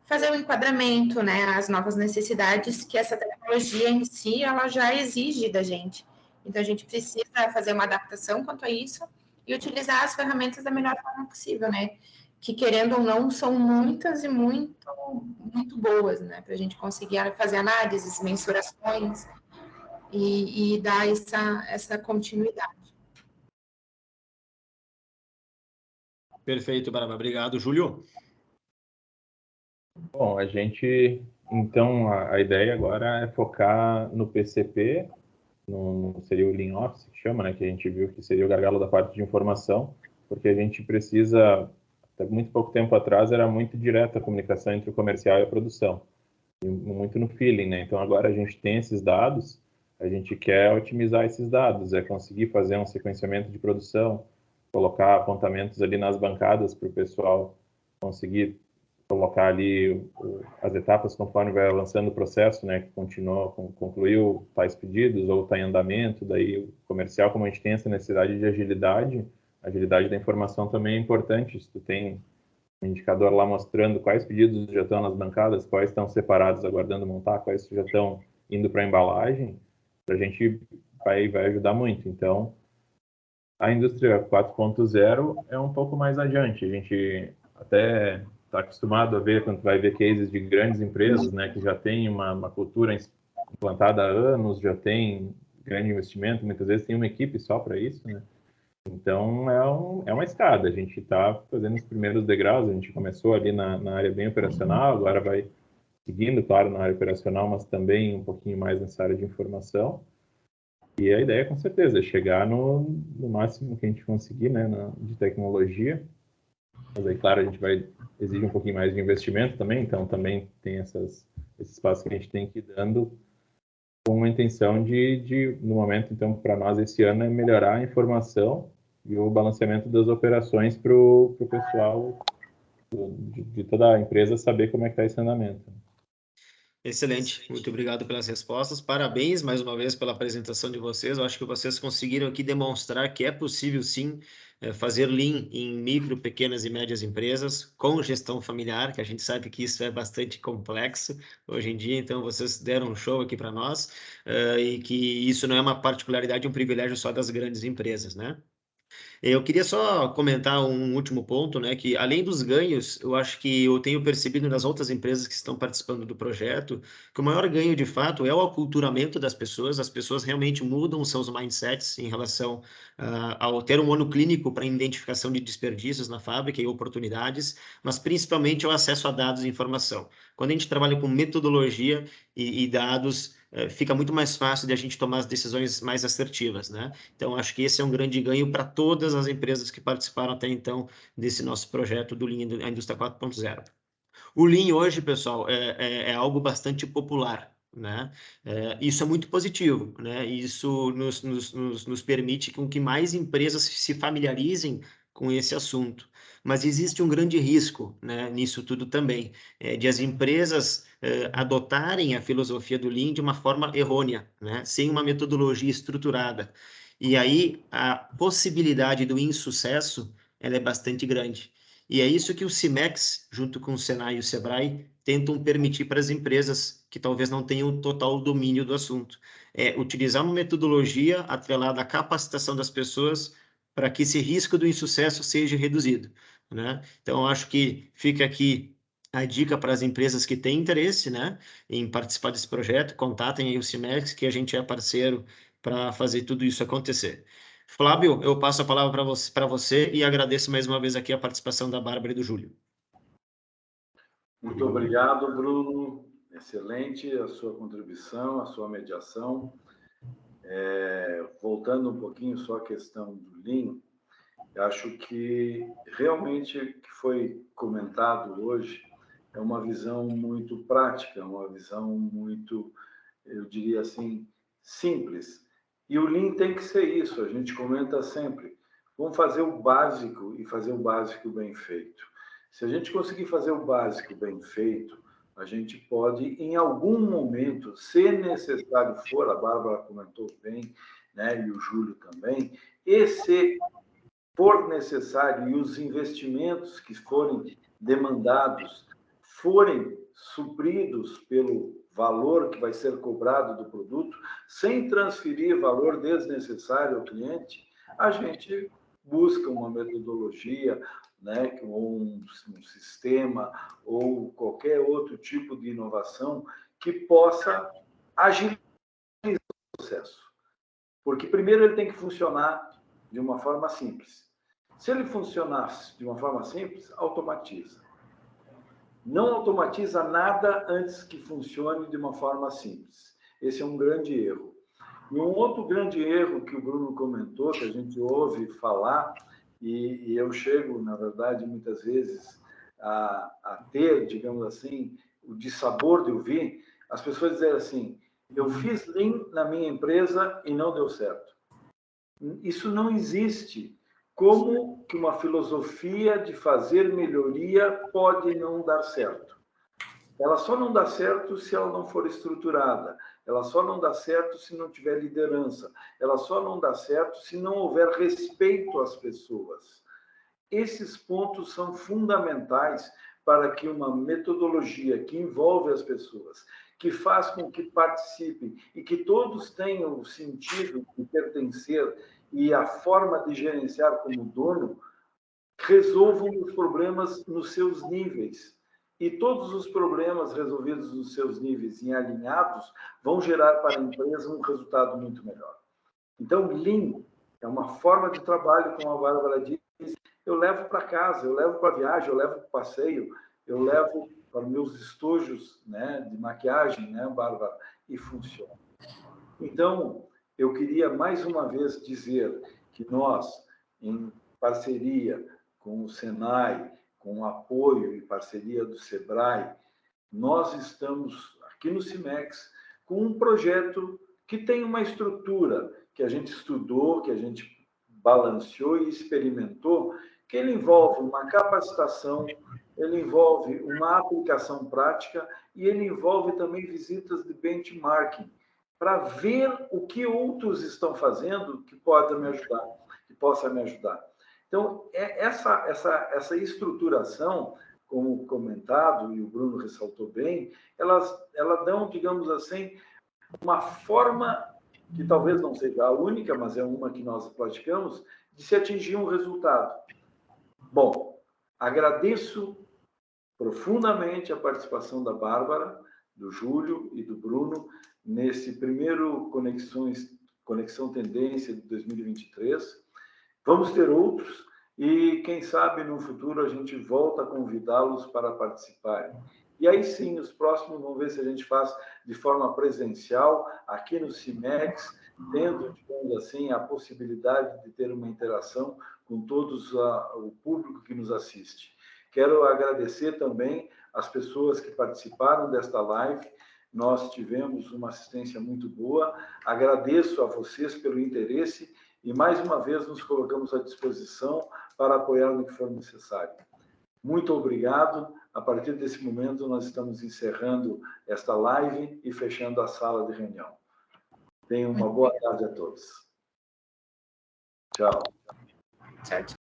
fazer o enquadramento, né, as novas necessidades que essa tecnologia em si, ela já exige da gente. Então, a gente precisa fazer uma adaptação quanto a isso e utilizar as ferramentas da melhor forma possível, né? Que, querendo ou não, são muitas e muito boas, né? Para a gente conseguir fazer análises, mensurações e dar essa continuidade. Perfeito, Bárbara. Obrigado, Júlio. Bom, então, a ideia agora é focar no PCP, seria o Lean Office, que chama, né, que a gente viu que seria o gargalo da parte de informação, porque a gente precisa, até muito pouco tempo atrás, era muito direta a comunicação entre o comercial e a produção, e muito no feeling, né? Então, agora a gente tem esses dados, a gente quer otimizar esses dados, conseguir fazer um sequenciamento de produção, colocar apontamentos ali nas bancadas para o pessoal conseguir colocar ali as etapas conforme vai avançando o processo, né, que concluiu tais pedidos ou está em andamento. Daí o comercial, como a gente tem essa necessidade de agilidade, a agilidade da informação também é importante. Se tu tem um indicador lá mostrando quais pedidos já estão nas bancadas, quais estão separados aguardando montar, quais já estão indo para a embalagem, a gente vai ajudar muito. Então, a indústria 4.0 é um pouco mais adiante. A gente até está acostumado a ver, quando vai ver cases de grandes empresas, né, que já tem uma cultura implantada há anos, já tem grande investimento, muitas vezes tem uma equipe só para isso, né? Então, é uma escada. A gente está fazendo os primeiros degraus, a gente começou ali na área bem operacional, agora vai seguindo, claro, na área operacional, mas também um pouquinho mais nessa área de informação. E a ideia, com certeza, é chegar no máximo que a gente conseguir, né, de tecnologia. Mas aí, claro, a gente exige um pouquinho mais de investimento também, então também tem esses passos que a gente tem que ir dando com a intenção no momento, então, para nós esse ano é melhorar a informação e o balanceamento das operações para o pessoal de toda a empresa saber como é que está esse andamento. Excelente, muito obrigado pelas respostas, parabéns mais uma vez pela apresentação de vocês. Eu acho que vocês conseguiram aqui demonstrar que é possível sim fazer Lean em micro, pequenas e médias empresas com gestão familiar, que a gente sabe que isso é bastante complexo hoje em dia, então vocês deram um show aqui para nós e que isso não é uma particularidade, um privilégio só das grandes empresas, né? Eu queria só comentar um último ponto, né, que além dos ganhos, eu acho que eu tenho percebido nas outras empresas que estão participando do projeto, que o maior ganho, de fato, é o aculturamento das pessoas. As pessoas realmente mudam seus mindsets em relação ao ter um monoclínico para identificação de desperdícios na fábrica e oportunidades, mas principalmente o acesso a dados e informação. Quando a gente trabalha com metodologia e dados, fica muito mais fácil de a gente tomar as decisões mais assertivas, né? Então, acho que esse é um grande ganho para todas as empresas que participaram até então desse nosso projeto do Lean, a Indústria 4.0. O Lean hoje, pessoal, é algo bastante popular, né? Isso é muito positivo, né? Isso nos permite com que mais empresas se familiarizem com esse assunto. Mas existe um grande risco, né, nisso tudo também, de as empresas adotarem a filosofia do Lean de uma forma errônea, né, sem uma metodologia estruturada. E aí a possibilidade do insucesso ela é bastante grande. E é isso que o CIMEX, junto com o Senai e o Sebrae, tentam permitir para as empresas que talvez não tenham total domínio do assunto. É utilizar uma metodologia atrelada à capacitação das pessoas para que esse risco do insucesso seja reduzido, né? Então, acho que fica aqui a dica para as empresas que têm interesse, né, em participar desse projeto, contatem aí o CIMEX, que a gente é parceiro para fazer tudo isso acontecer. Flávio, eu passo a palavra para você e agradeço mais uma vez aqui a participação da Bárbara e do Júlio. Muito obrigado, Bruno. Excelente a sua contribuição, a sua mediação. Voltando um pouquinho só à questão do Lean, acho que realmente o que foi comentado hoje é uma visão muito prática, uma visão muito, eu diria assim, simples. E o Lean tem que ser isso, a gente comenta sempre. Vamos fazer o básico e fazer o básico bem feito. Se a gente conseguir fazer o básico bem feito, a gente pode, em algum momento, se necessário for, a Bárbara comentou bem, né, e o Júlio também, e se for necessário e os investimentos que forem demandados forem supridos pelo valor que vai ser cobrado do produto, sem transferir valor desnecessário ao cliente, a gente busca uma metodologia, né, ou um sistema, ou qualquer outro tipo de inovação que possa agilizar o processo. Porque primeiro ele tem que funcionar de uma forma simples. Se ele funcionasse de uma forma simples, automatiza. Não automatiza nada antes que funcione de uma forma simples. Esse é um grande erro. E um outro grande erro que o Bruno comentou, que a gente ouve falar, e eu chego, na verdade, muitas vezes a ter, digamos assim, o dissabor de ouvir, as pessoas dizem assim, eu fiz Lean na minha empresa e não deu certo. Isso não existe. Como que uma filosofia de fazer melhoria pode não dar certo? Ela só não dá certo se ela não for estruturada. Ela só não dá certo se não tiver liderança. Ela só não dá certo se não houver respeito às pessoas. Esses pontos são fundamentais para que uma metodologia que envolve as pessoas, que faz com que participem e que todos tenham o sentido de pertencer e a forma de gerenciar como dono, resolvam os problemas nos seus níveis. E todos os problemas resolvidos nos seus níveis e alinhados vão gerar para a empresa um resultado muito melhor. Então, Lean é uma forma de trabalho, como a Bárbara disse, eu levo para casa, eu levo para viagem, eu levo para passeio, eu levo para meus estojos, né, de maquiagem, né, Bárbara, e funciona. Então, eu queria mais uma vez dizer que nós, em parceria com o Senai, com o apoio e parceria do Sebrae, nós estamos aqui no CIMEX com um projeto que tem uma estrutura que a gente estudou, que a gente balanceou e experimentou, que ele envolve uma capacitação, ele envolve uma aplicação prática e ele envolve também visitas de benchmarking, para ver o que outros estão fazendo que pode me ajudar, que possa me ajudar. Então, essa estruturação, como comentado, e o Bruno ressaltou bem, ela dão, digamos assim, uma forma que talvez não seja a única, mas é uma que nós praticamos, de se atingir um resultado. Bom, agradeço profundamente a participação da Bárbara, do Júlio e do Bruno nesse primeiro Conexão Tendência de 2023. Vamos ter outros e, quem sabe, no futuro a gente volta a convidá-los para participarem. E aí sim, os próximos, vamos ver se a gente faz de forma presencial, aqui no CIMEX, tendo, digamos assim, a possibilidade de ter uma interação com todos o público que nos assiste. Quero agradecer também as pessoas que participaram desta live. Nós tivemos uma assistência muito boa. Agradeço a vocês pelo interesse e, mais uma vez, nos colocamos à disposição para apoiar no que for necessário. Muito obrigado. A partir desse momento, nós estamos encerrando esta live e fechando a sala de reunião. Tenham uma boa tarde a todos. Tchau. Tchau, tchau.